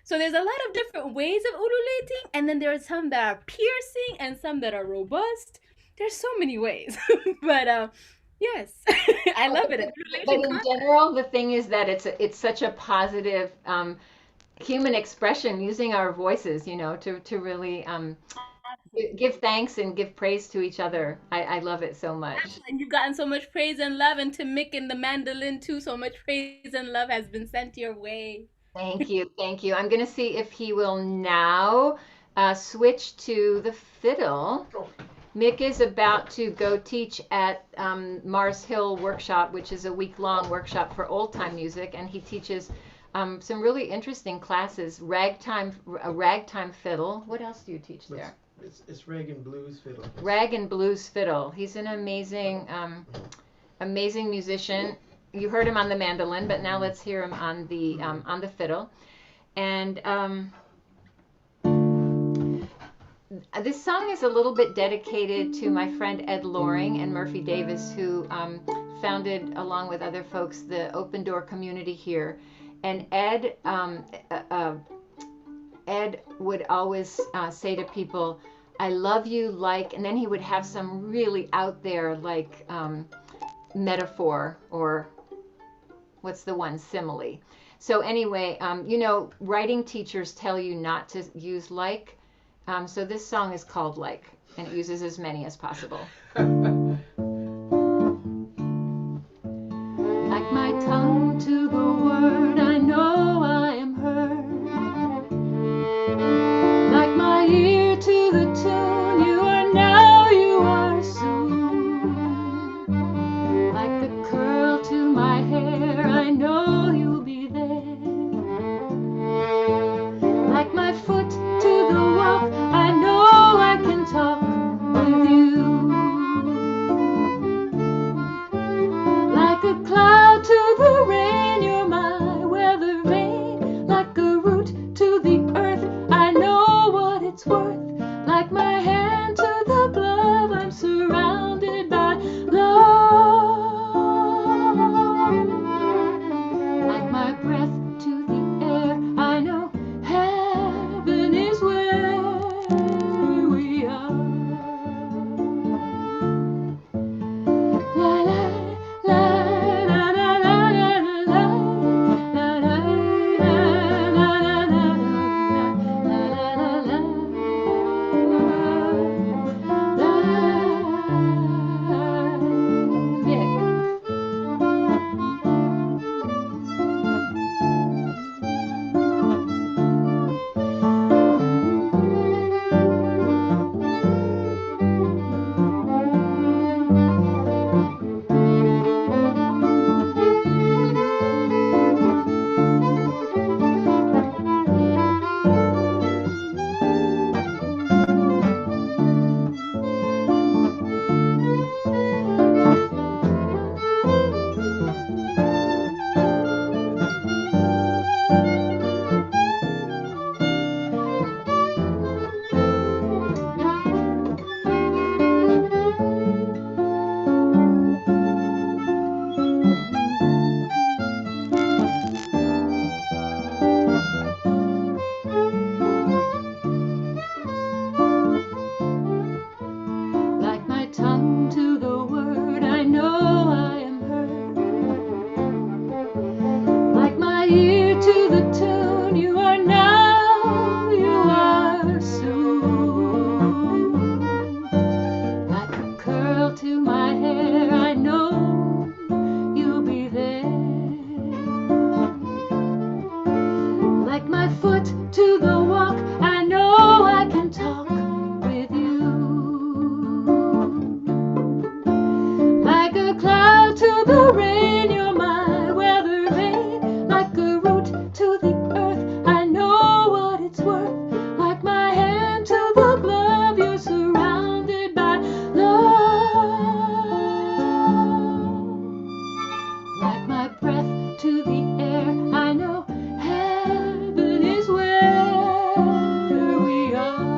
So there's a lot of different ways of ululating, and then there are some that are piercing and some that are robust. There's so many ways. But yes, I love it. But in general, the thing is that it's such a positive human expression, using our voices, you know, to really give thanks and give praise to each other. I love it so much. And you've gotten so much praise and love, and to Mick and the mandolin too, so much praise and love has been sent your way. Thank you, thank you. I'm gonna see if he will now switch to the fiddle. Mick is about to go teach at Mars Hill Workshop, which is a week-long workshop for old-time music, and he teaches some really interesting classes. Ragtime fiddle. What else do you teach there? It's rag and blues fiddle. Rag and blues fiddle. He's an amazing, amazing musician. You heard him on the mandolin, but now let's hear him on the fiddle. And this song is a little bit dedicated to my friend Ed Loring and Murphy Davis, who founded, along with other folks, the Open Door community here. And Ed would always say to people, I love you like, and then he would have some really out there like metaphor, or what's the one, simile. So anyway, you know, writing teachers tell you not to use like. So this song is called Like, and it uses as many as possible. Like my tongue to the word, I know I am heard. Like my ear to the tune, you are now, you are soon. Like the curl to my hair, I know you year to the tune. You are now, you are soon. Like a curl to my hair, I know you'll be there. Like my foot to the walk, I know I can talk with you. Like a cloud to the rain, you're my weather vane. Like a root to the earth, I know what it's worth. Like my hand to the glove, you're surrounded by love. Like my breath to the air, I know heaven is where we are.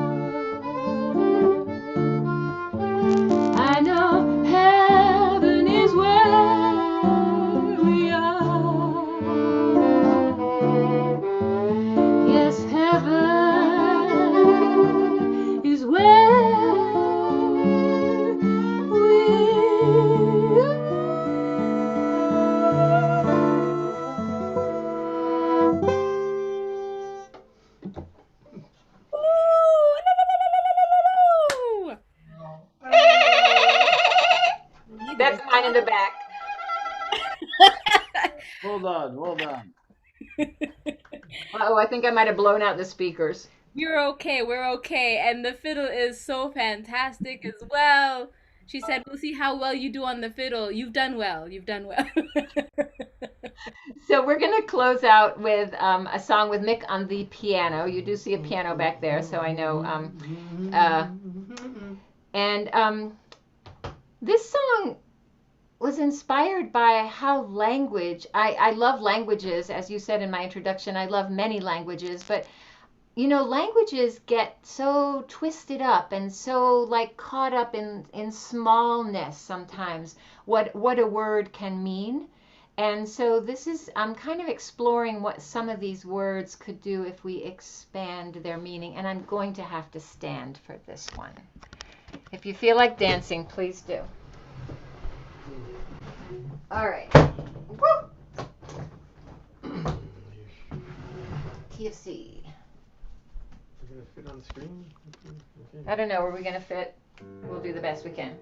I know heaven is where we are. Yes, heaven is where we are. That's mine in the back. Hold on, hold on. Oh, I think I might have blown out the speakers. You're okay. We're okay. And the fiddle is so fantastic as well. She said, "We'll see how well you do on the fiddle. You've done well. You've done well." So we're going to close out with a song with Mick on the piano. You do see a piano back there, so I know. This song was inspired by how language, I love languages, as you said in my introduction. I love many languages, but you know, languages get so twisted up and so like caught up in smallness sometimes, what a word can mean. And so this is, I'm kind of exploring what some of these words could do if we expand their meaning. And I'm going to have to stand for this one. If you feel like dancing, please do. All right. Woo! Key of C. We're gonna fit on the screen? Okay. I don't know. Are we going to fit? We'll do the best we can.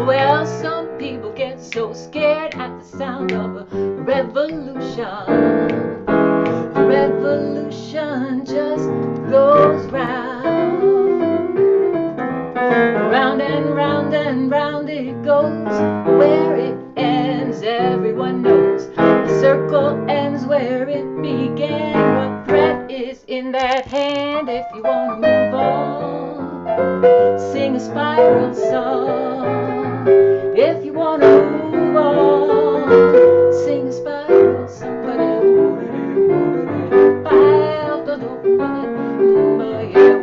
Well, some people get so scared at the sound of a revolution. A revolution just goes round. Round and round and round it goes. Where it ends, everyone knows. The circle ends where it began. What threat is in that hand? If you want to move on, sing a spiral song. If you want to move on, sing a spiral song.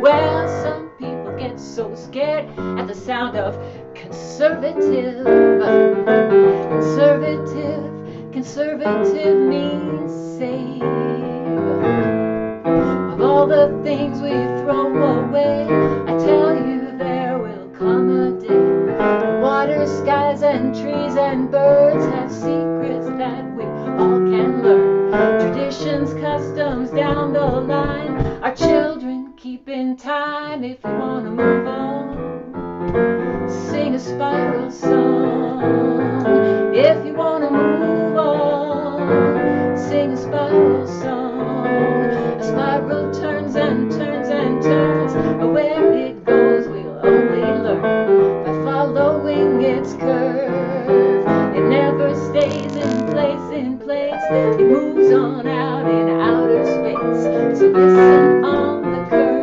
Well, some people get so scared at the sound of conservative. Conservative means save. Of all the things we throw away, I tell you there will come a day. Water, skies, and trees and birds have secrets that we all can learn. Traditions, customs down the line, our children keep in time. If you want to move on, sing a spiral song. If you want to move on, sing a spiral song. A spiral turns and turns and turns, but where it goes we'll only learn by following its curve. It never stays in place, it moves on out in outer space. So listen on the curve.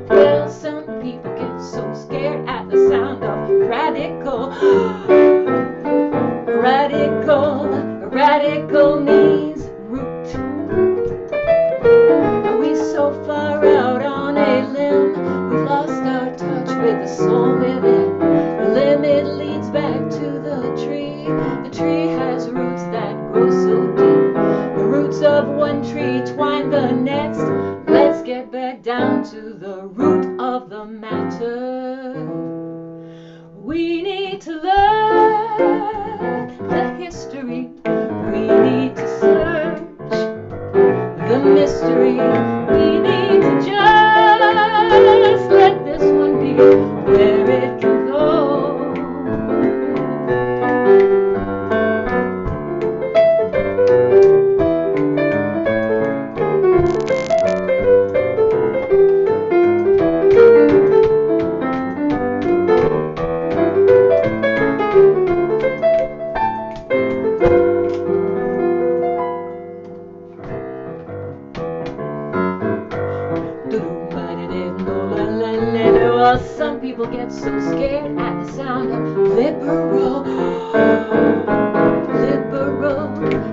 Well, some people get so scared at the sound of radical. Radical means root. of one tree twine the next. Let's get back down to the root of the matter. We need to learn the history. We need to search the mystery. We need to just let this one be where it can go. Some people get so scared at the sound of liberal.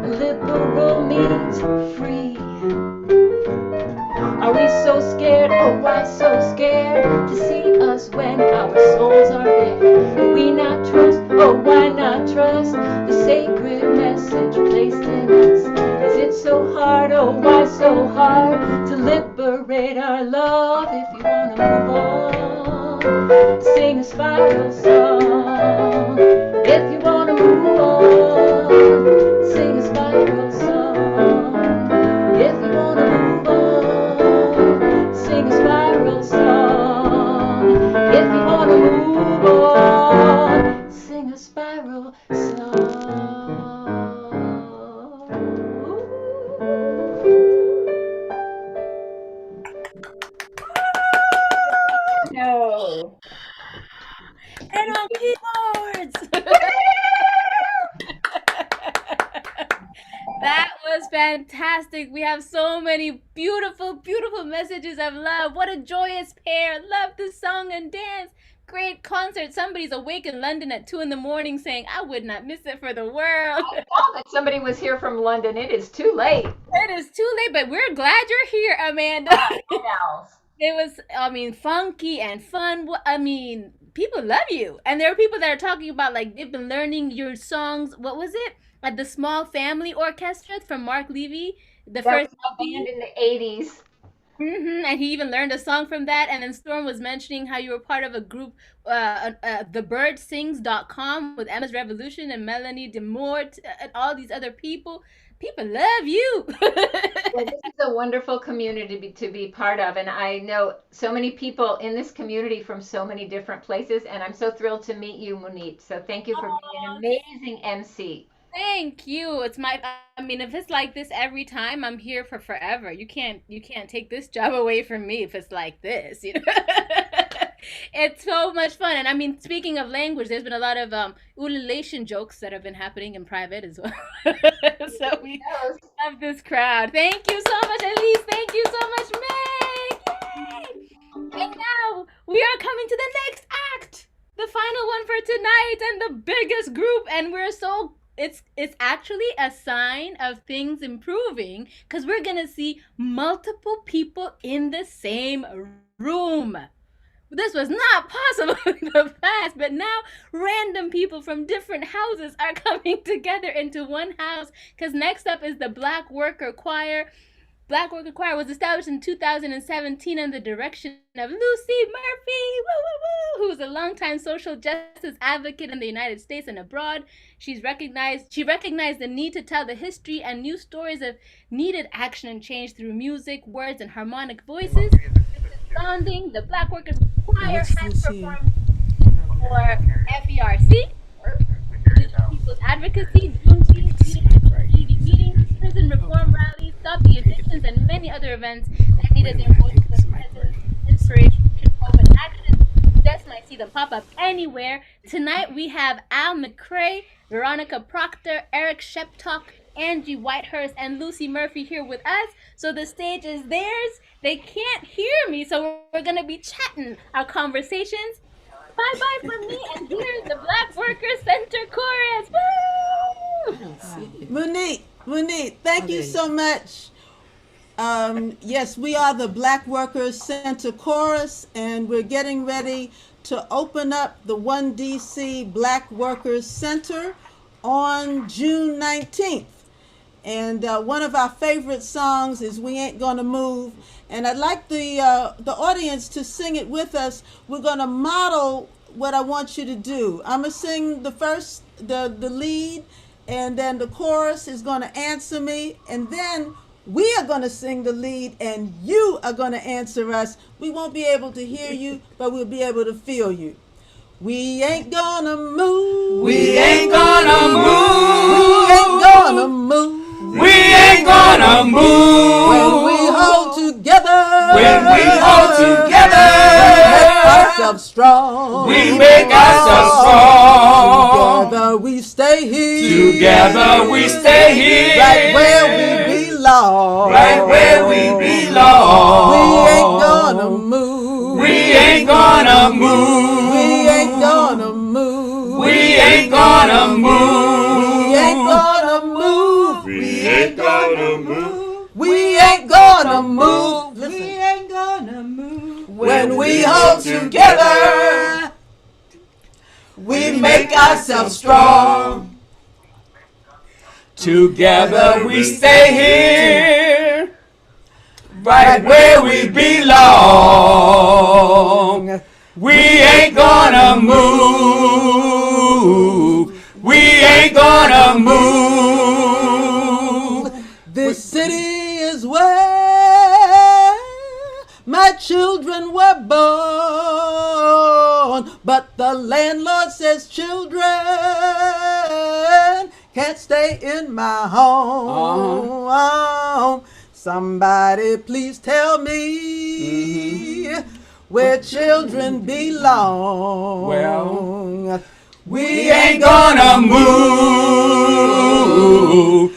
Liberal means free. Are we so scared? Oh, why so scared to see us when our souls are bare? Do we not trust? Oh, why not trust the sacred message placed in us? Is it so hard? Oh, why so hard to liberate our love? If you wanna move on, sing a spiral song. If you wanna move on, sing a spiral song. If you wanna move on, sing a spiral song. If you wanna move on, sing a spiral song. No. And on keyboards. That was fantastic. We have so many beautiful, beautiful messages of love. What a joyous pair. Love this song and dance. Great concert. Somebody's awake in London at 2 a.m. saying, I would not miss it for the world. I thought that somebody was here from London. It is too late. It is too late, but we're glad you're here, Amanda. It was, I mean, funky and fun. I mean, people love you. And there are people that are talking about, like, they've been learning your songs. What was it? At the Small Family Orchestra from Mark Levy. The first band in the 80s. And he even learned a song from that. And then Storm was mentioning how you were part of a group, thebirdsings.com with Emma's Revolution and Melanie DeMort and all these other people. People love you. Well, this is a wonderful community to be part of. And I know so many people in this community from so many different places. And I'm so thrilled to meet you, Munit. So thank you for being an amazing MC. Thank you. It's my, I mean, if it's like this every time, I'm here for forever. You can't take this job away from me if it's like this, you know. It's so much fun. And I mean, speaking of language, there's been a lot of ululation jokes that have been happening in private as well. So we love this crowd. Thank you so much, Elise. Thank you so much, Meg. Yay! And now we are coming to the next act, the final one for tonight, and the biggest group. And we're so it's actually a sign of things improving because we're gonna see multiple people in the same room. This was not possible in the past, but now random people from different houses are coming together into one house because next up is the Black Worker Choir. Black Worker Choir was established in 2017 under the direction of Lucy Murphy, who's a longtime social justice advocate in the United States and abroad. She recognized the need to tell the history and new stories of needed action and change through music, words, and harmonic voices. Founding the Black Workers Choir has performed for FERC, People's Advocacy, Juneteenth, meetings, prison reform rallies, Stop the Evictions, and many other events that needed their voices of presence, inspiration, hope, and action. Just might see them pop up anywhere. Tonight we have Al McCrae, Veronica Proctor, Eric Sheptock, Angie Whitehurst, and Lucy Murphy here with us. So the stage is theirs. They can't hear me, so we're gonna be chatting our conversations. Bye-bye from me, and here's the Black Workers Center chorus. Woo! Munit, thank you so much. Yes, we are the Black Workers Center Chorus, and we're getting ready to open up the 1DC Black Workers Center on June 19th. And one of our favorite songs is "We Ain't Gonna Move." And I'd like the audience to sing it with us. We're gonna model what I want you to do. I'm gonna sing the lead, and then the chorus is gonna answer me, and then we are gonna sing the lead, and you are gonna answer us. We won't be able to hear you, but we'll be able to feel you. We ain't gonna move. We ain't gonna move. We ain't gonna move. We ain't gonna move. When we hold together. When we hold together. We make ourselves strong. We make ourselves strong. Together we stay here. Together we stay here. Right where we belong. Right where we belong. We ain't gonna move. We ain't gonna move. We ain't gonna move. We ain't gonna move. We ain't gonna move. We ain't gonna move. We ain't gonna move. We ain't gonna move. When we hold together, we make ourselves strong. Together we stay here, right where we belong. We ain't gonna move. We ain't gonna move. This city is where my children were born, but the landlord says children can't stay in my home. Somebody please tell me where children belong. Well, we ain't gonna move.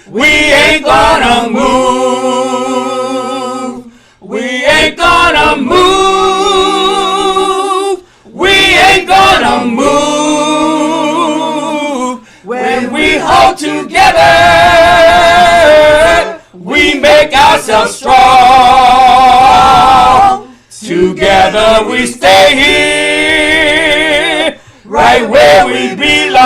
We ain't gonna move. We ain't gonna move. We ain't gonna move. When we hold together, we make ourselves strong. Together we stay here, right where we belong.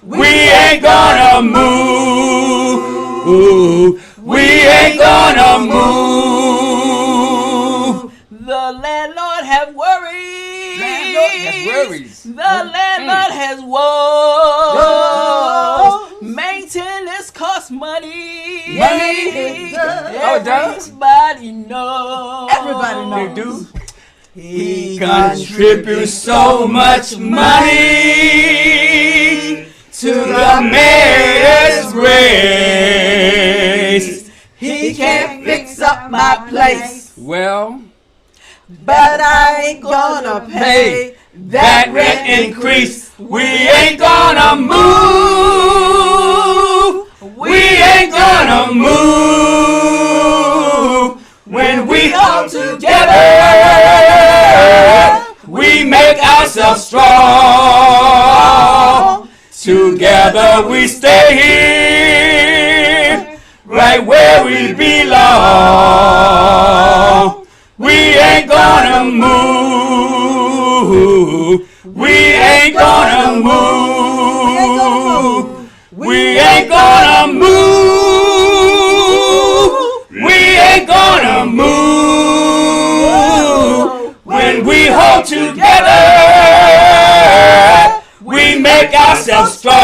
We ain't gonna move. We ain't gonna move. The landlord have worries. The landlord has woes. Maintenance costs money. Everybody knows. Everybody knows. They do. He contributes so much money to the mayor's race. He can't fix up my place, Well, but I ain't gonna pay that rent increase. We ain't gonna move. We ain't gonna move. When we hold together, we make ourselves strong. Together we stay here, right where we belong. We ain't gonna move. We ain't gonna move. We ain't gonna move. We ain't gonna move. When we hold together, we make ourselves strong.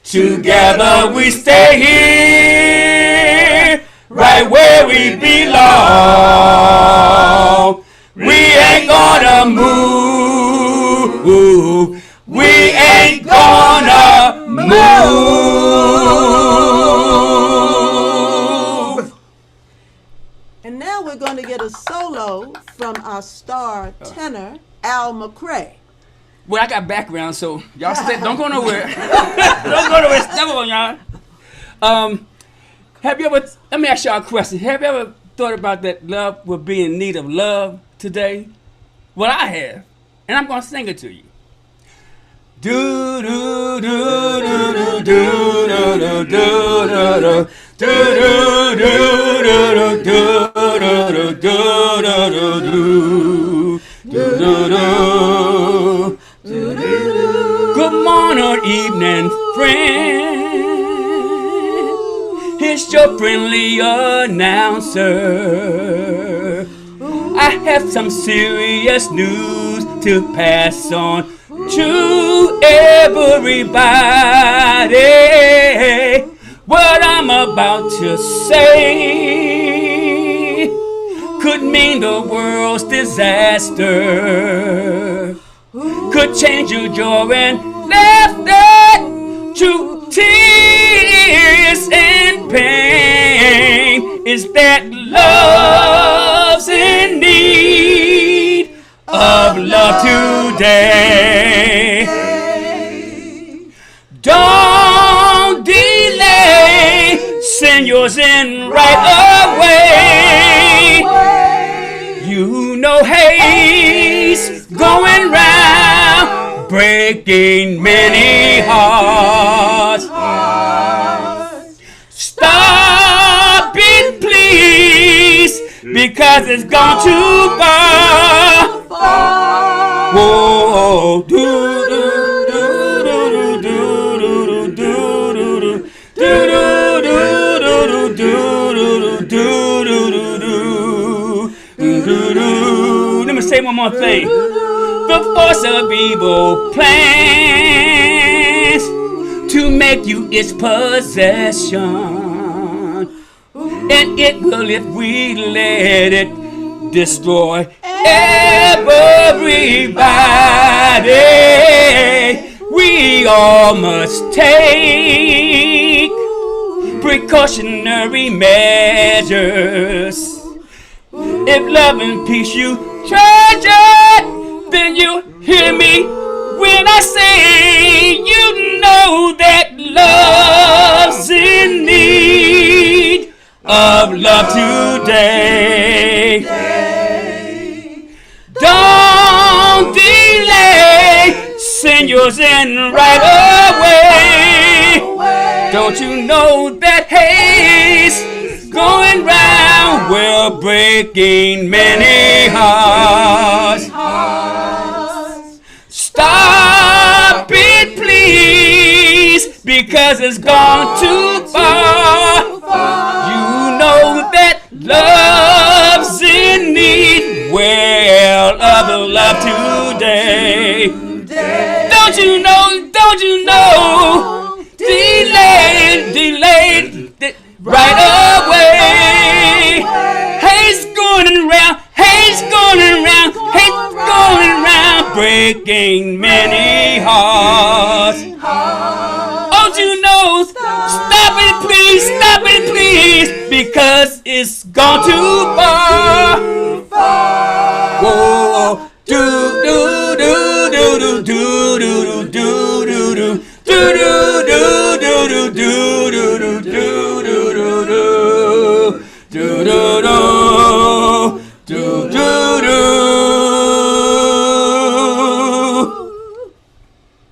Together we stay here, right where we belong. We ain't gonna move. We ain't gonna move. And now we're going to get a solo from our star tenor, Al McCrae. Well, I got background, so y'all don't go nowhere. Don't go nowhere. Step on y'all. Have you ever? Let me ask y'all a question. Have you ever thought about that love will be in need of love today? Well, I have, and I'm gonna sing it to you. Do do do do do do do do do do do do do. Good morning or evening, is your friendly announcer. I have some serious news to pass on to everybody. What I'm about to say could mean the world's disaster, could change your joy and laughter to tears and pain. Is that love's in need of love today? Don't delay, send yours in right away. You know hate's going round, breaking many hearts. Stop it, please, because it's gone too far. Whoa, do do do do do do do do. Let me say one more thing. The force of evil plans to make you its possession, and it will if we let it destroy everybody. We all must take precautionary measures. If love and peace you treasure, then you hear me when I say you know that love's in need of love today. Don't delay, send yours in right away. Don't you know that haze going round, well, breaking many hearts. Stop it, please, because it's gone too far. You know that love's in need, well, of love today. Don't you know, delayed, right away. Hate's going round, breaking many hearts. Don't you know, stop it please, because it's gone too far. Whoa, do do do do do do do do do do do do do do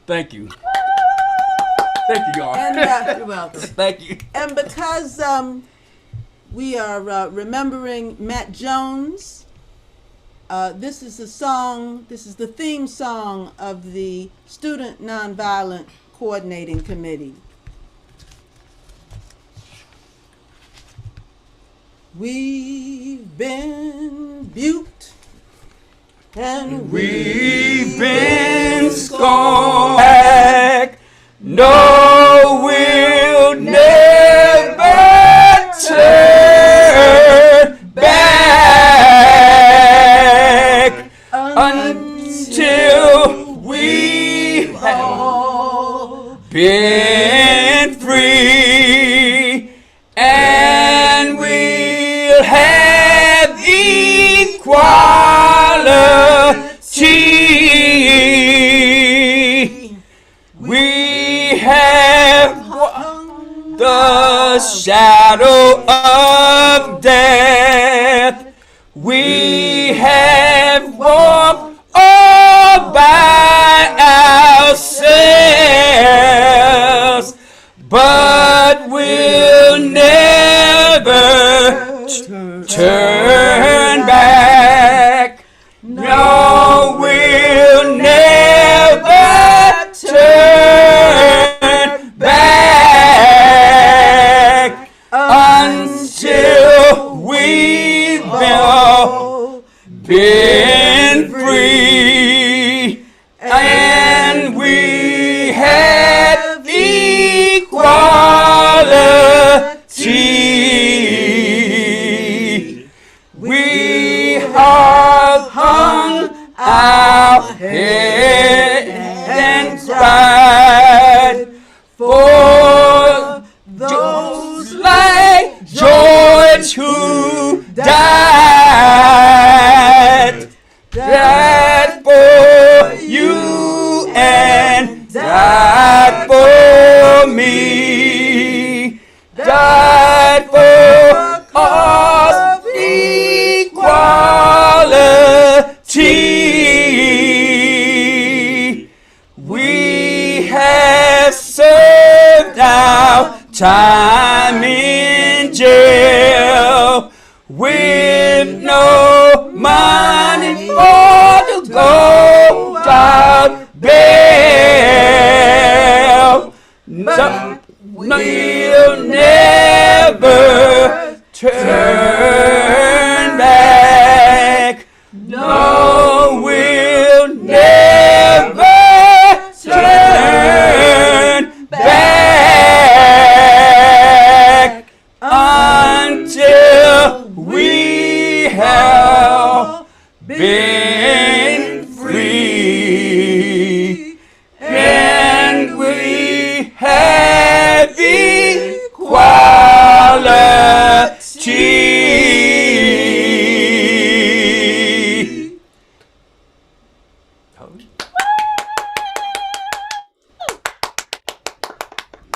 Thank you. Thank you, y'all. And, you're welcome. Thank you. And because we are remembering Matt Jones, this is the theme song of the Student Nonviolent Coordinating Committee. We've been buked and we've been scorned. No, we'll never turn back until we have been free, and we'll have equality. We have the shadow of death. We have walked all by ourselves, but we'll never turn back. No, we'll never turn back died for cause equality. We have served our time in jail with no money for the go out bail. So we'll never turn back. No, we'll never turn back until we have been free and we have equality.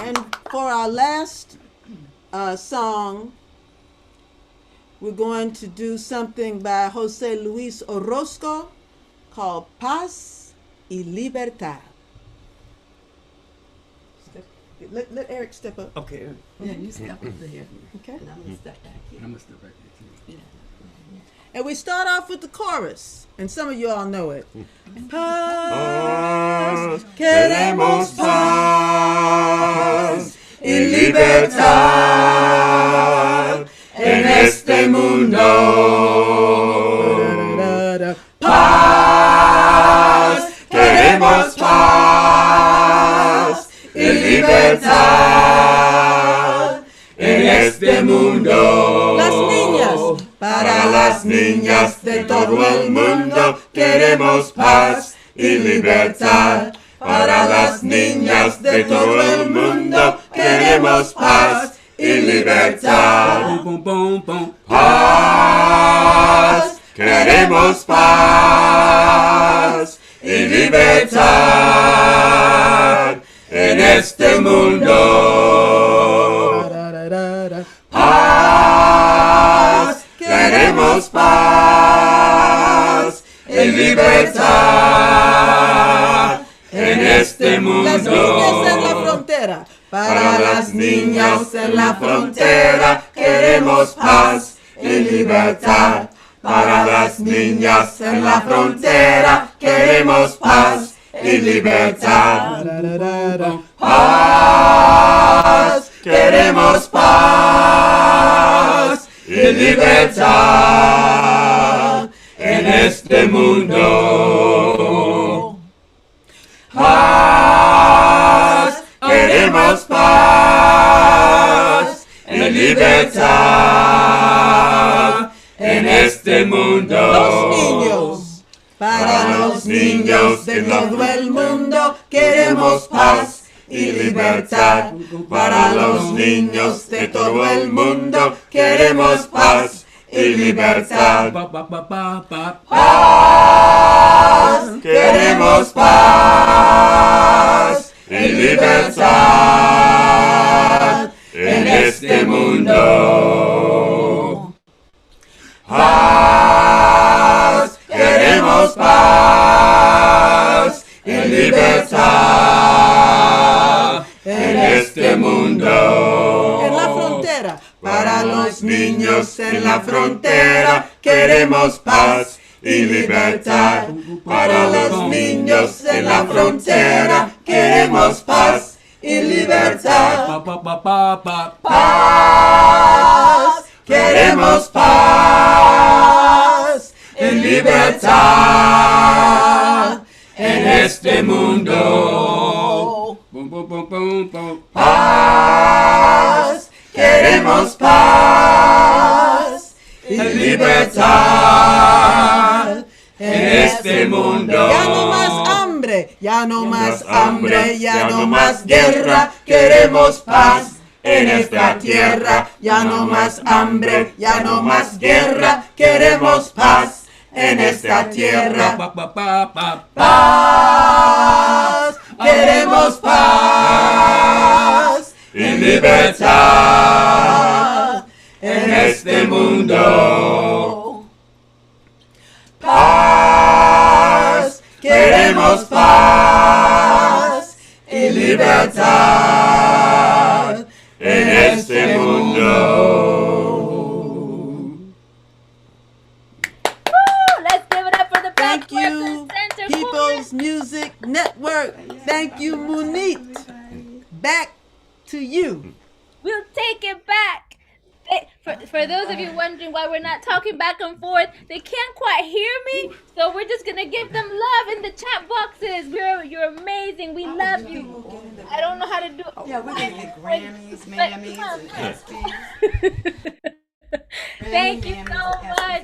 And for our last song, we're going to do something by Jose Luis Orozco called Paz y Libertad. Let Eric step up. Okay. Yeah, you step up there. Okay. And I'm gonna step back here. I'm gonna step back here too. And we start off with the chorus, and some of you all know it. Paz, queremos paz y libertad en este mundo. Paz, queremos paz y libertad en este mundo. Las niñas. Para las niñas de todo el mundo queremos paz y libertad. Para las niñas de todo el mundo queremos paz y libertad. Paz, queremos paz y libertad en este mundo. Paz, queremos paz y libertad en este mundo. Las niñas en la frontera. Para las niñas en la frontera queremos paz y libertad. Para las niñas en la frontera queremos paz y libertad. Paz, queremos paz y libertad en este mundo. Paz, queremos paz y libertad en este mundo. Los niños, para los niños de todo el mundo queremos paz y libertad. Para los niños de todo el mundo queremos paz y libertad. Paz, queremos paz y libertad en este mundo. Paz, queremos paz y libertad en este mundo. En la frontera, para los niños en la frontera queremos paz y libertad. Para los niños en la frontera queremos paz y libertad. Paz, queremos paz y libertad en este mundo. Paz, queremos paz y libertad en este mundo. Ya no más hambre, ya no más hambre, ya no más guerra, queremos paz en esta tierra. Ya no más hambre, ya no más guerra, queremos paz en esta tierra. Paz, queremos paz y libertad este mundo. Paz, queremos paz y libertad En este mundo. Let's give it up for the Black Thank you, Workers Center People's Music Network. Thank you, Munit. Back to you. We'll take it back. For those of you wondering why we're not talking back and forth, they can't quite hear me, so we're just gonna give them love in the chat boxes. You're amazing. We love you. I don't know how to do. Yeah, we're gonna get Grammys, Mammys, and ESPYs. Thank you so much.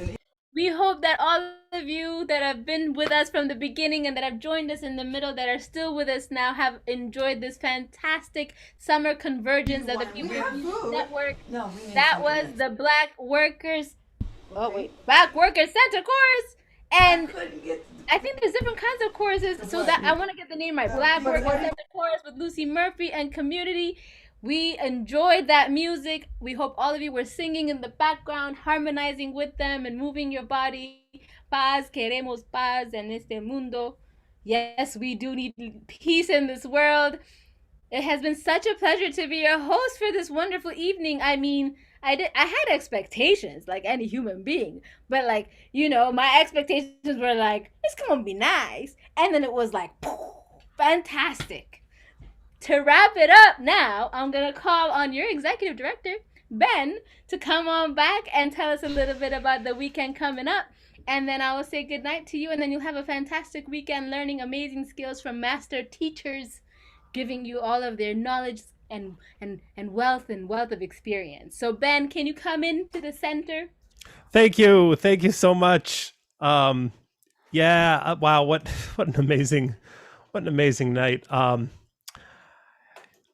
We hope that all of you that have been with us from the beginning and that have joined us in the middle, that are still with us now, have enjoyed this fantastic summer convergence of the People's Music Network. That was the Black Workers Center Chorus. And I think there's different kinds of choruses, so that I want to get the name right. Black Workers Center Chorus with Lucy Murphy and Community. We enjoyed that music. We hope all of you were singing in the background, harmonizing with them and moving your body. Paz, queremos paz en este mundo. Yes, we do need peace in this world. It has been such a pleasure to be your host for this wonderful evening. I mean, I had expectations like any human being, but like, you know, my expectations were like, it's gonna be nice. And then it was like, fantastic. To wrap it up now, I'm going to call on your executive director, Ben, to come on back and tell us a little bit about the weekend coming up. And then I will say goodnight to you, and then you'll have a fantastic weekend learning amazing skills from master teachers, giving you all of their knowledge and wealth of experience. So Ben, can you come into the center? Thank you so much. Wow, what an amazing night.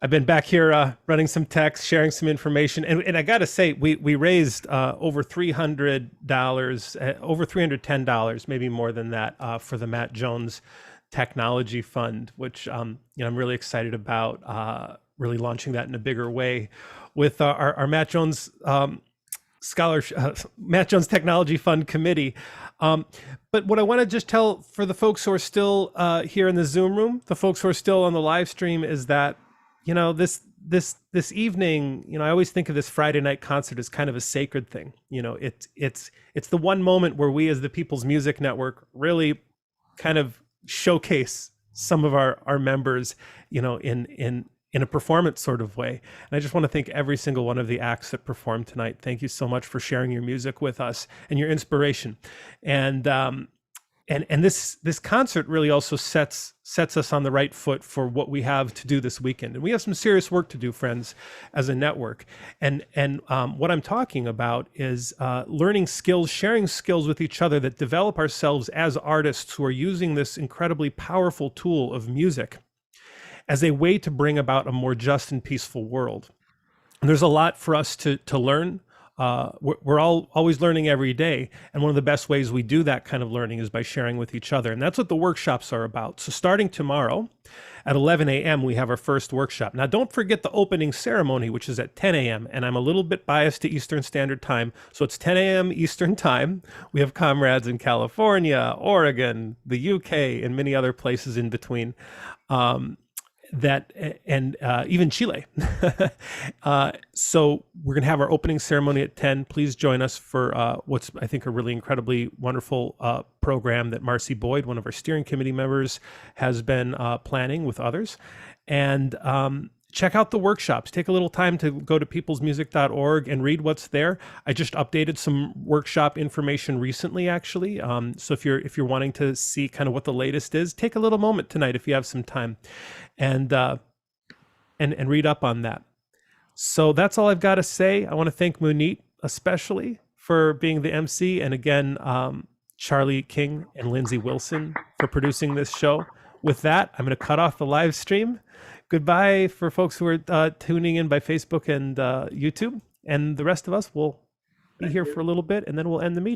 I've been back here running some text, sharing some information, and I got to say, we raised over $300, over $310, maybe more than that, for the Matt Jones Technology Fund, which I'm really excited about. Really launching that in a bigger way with our Matt Jones Matt Jones Technology Fund Committee. But what I want to just tell for the folks who are still here in the Zoom room, the folks who are still on the live stream, is that this evening, I always think of this Friday night concert as kind of a sacred thing. It's the one moment where we as the People's Music Network really kind of showcase some of our members, in a performance sort of way. And I just want to thank every single one of the acts that performed tonight. Thank you so much for sharing your music with us and your inspiration. And this concert really also sets us on the right foot for what we have to do this weekend. And we have some serious work to do, friends, as a network. And what I'm talking about is learning skills, sharing skills with each other that develop ourselves as artists who are using this incredibly powerful tool of music as a way to bring about a more just and peaceful world. And there's a lot for us to learn. We're all always learning every day. And one of the best ways we do that kind of learning is by sharing with each other. And that's what the workshops are about. So starting tomorrow at 11 a.m., we have our first workshop. Now, don't forget the opening ceremony, which is at 10 a.m. And I'm a little bit biased to Eastern Standard Time. So it's 10 a.m. Eastern Time. We have comrades in California, Oregon, the UK, and many other places in between. Even Chile. So we're going to have our opening ceremony at 10. Please join us for what's, I think, a really incredibly wonderful program that Marcy Boyd, one of our steering committee members, has been planning with others. And check out the workshops. Take a little time to go to peoplesmusic.org and read what's there. I just updated some workshop information recently, actually. So if you're wanting to see kind of what the latest is, take a little moment tonight if you have some time, and read up on that. So that's all I've got to say. I want to thank Munit especially for being the MC, and again, Charlie King and Lindsay Wilson for producing this show. With that, I'm going to cut off the live stream. Goodbye for folks who are tuning in by Facebook and YouTube. And the rest of us will be here for a little bit, and then we'll end the meeting.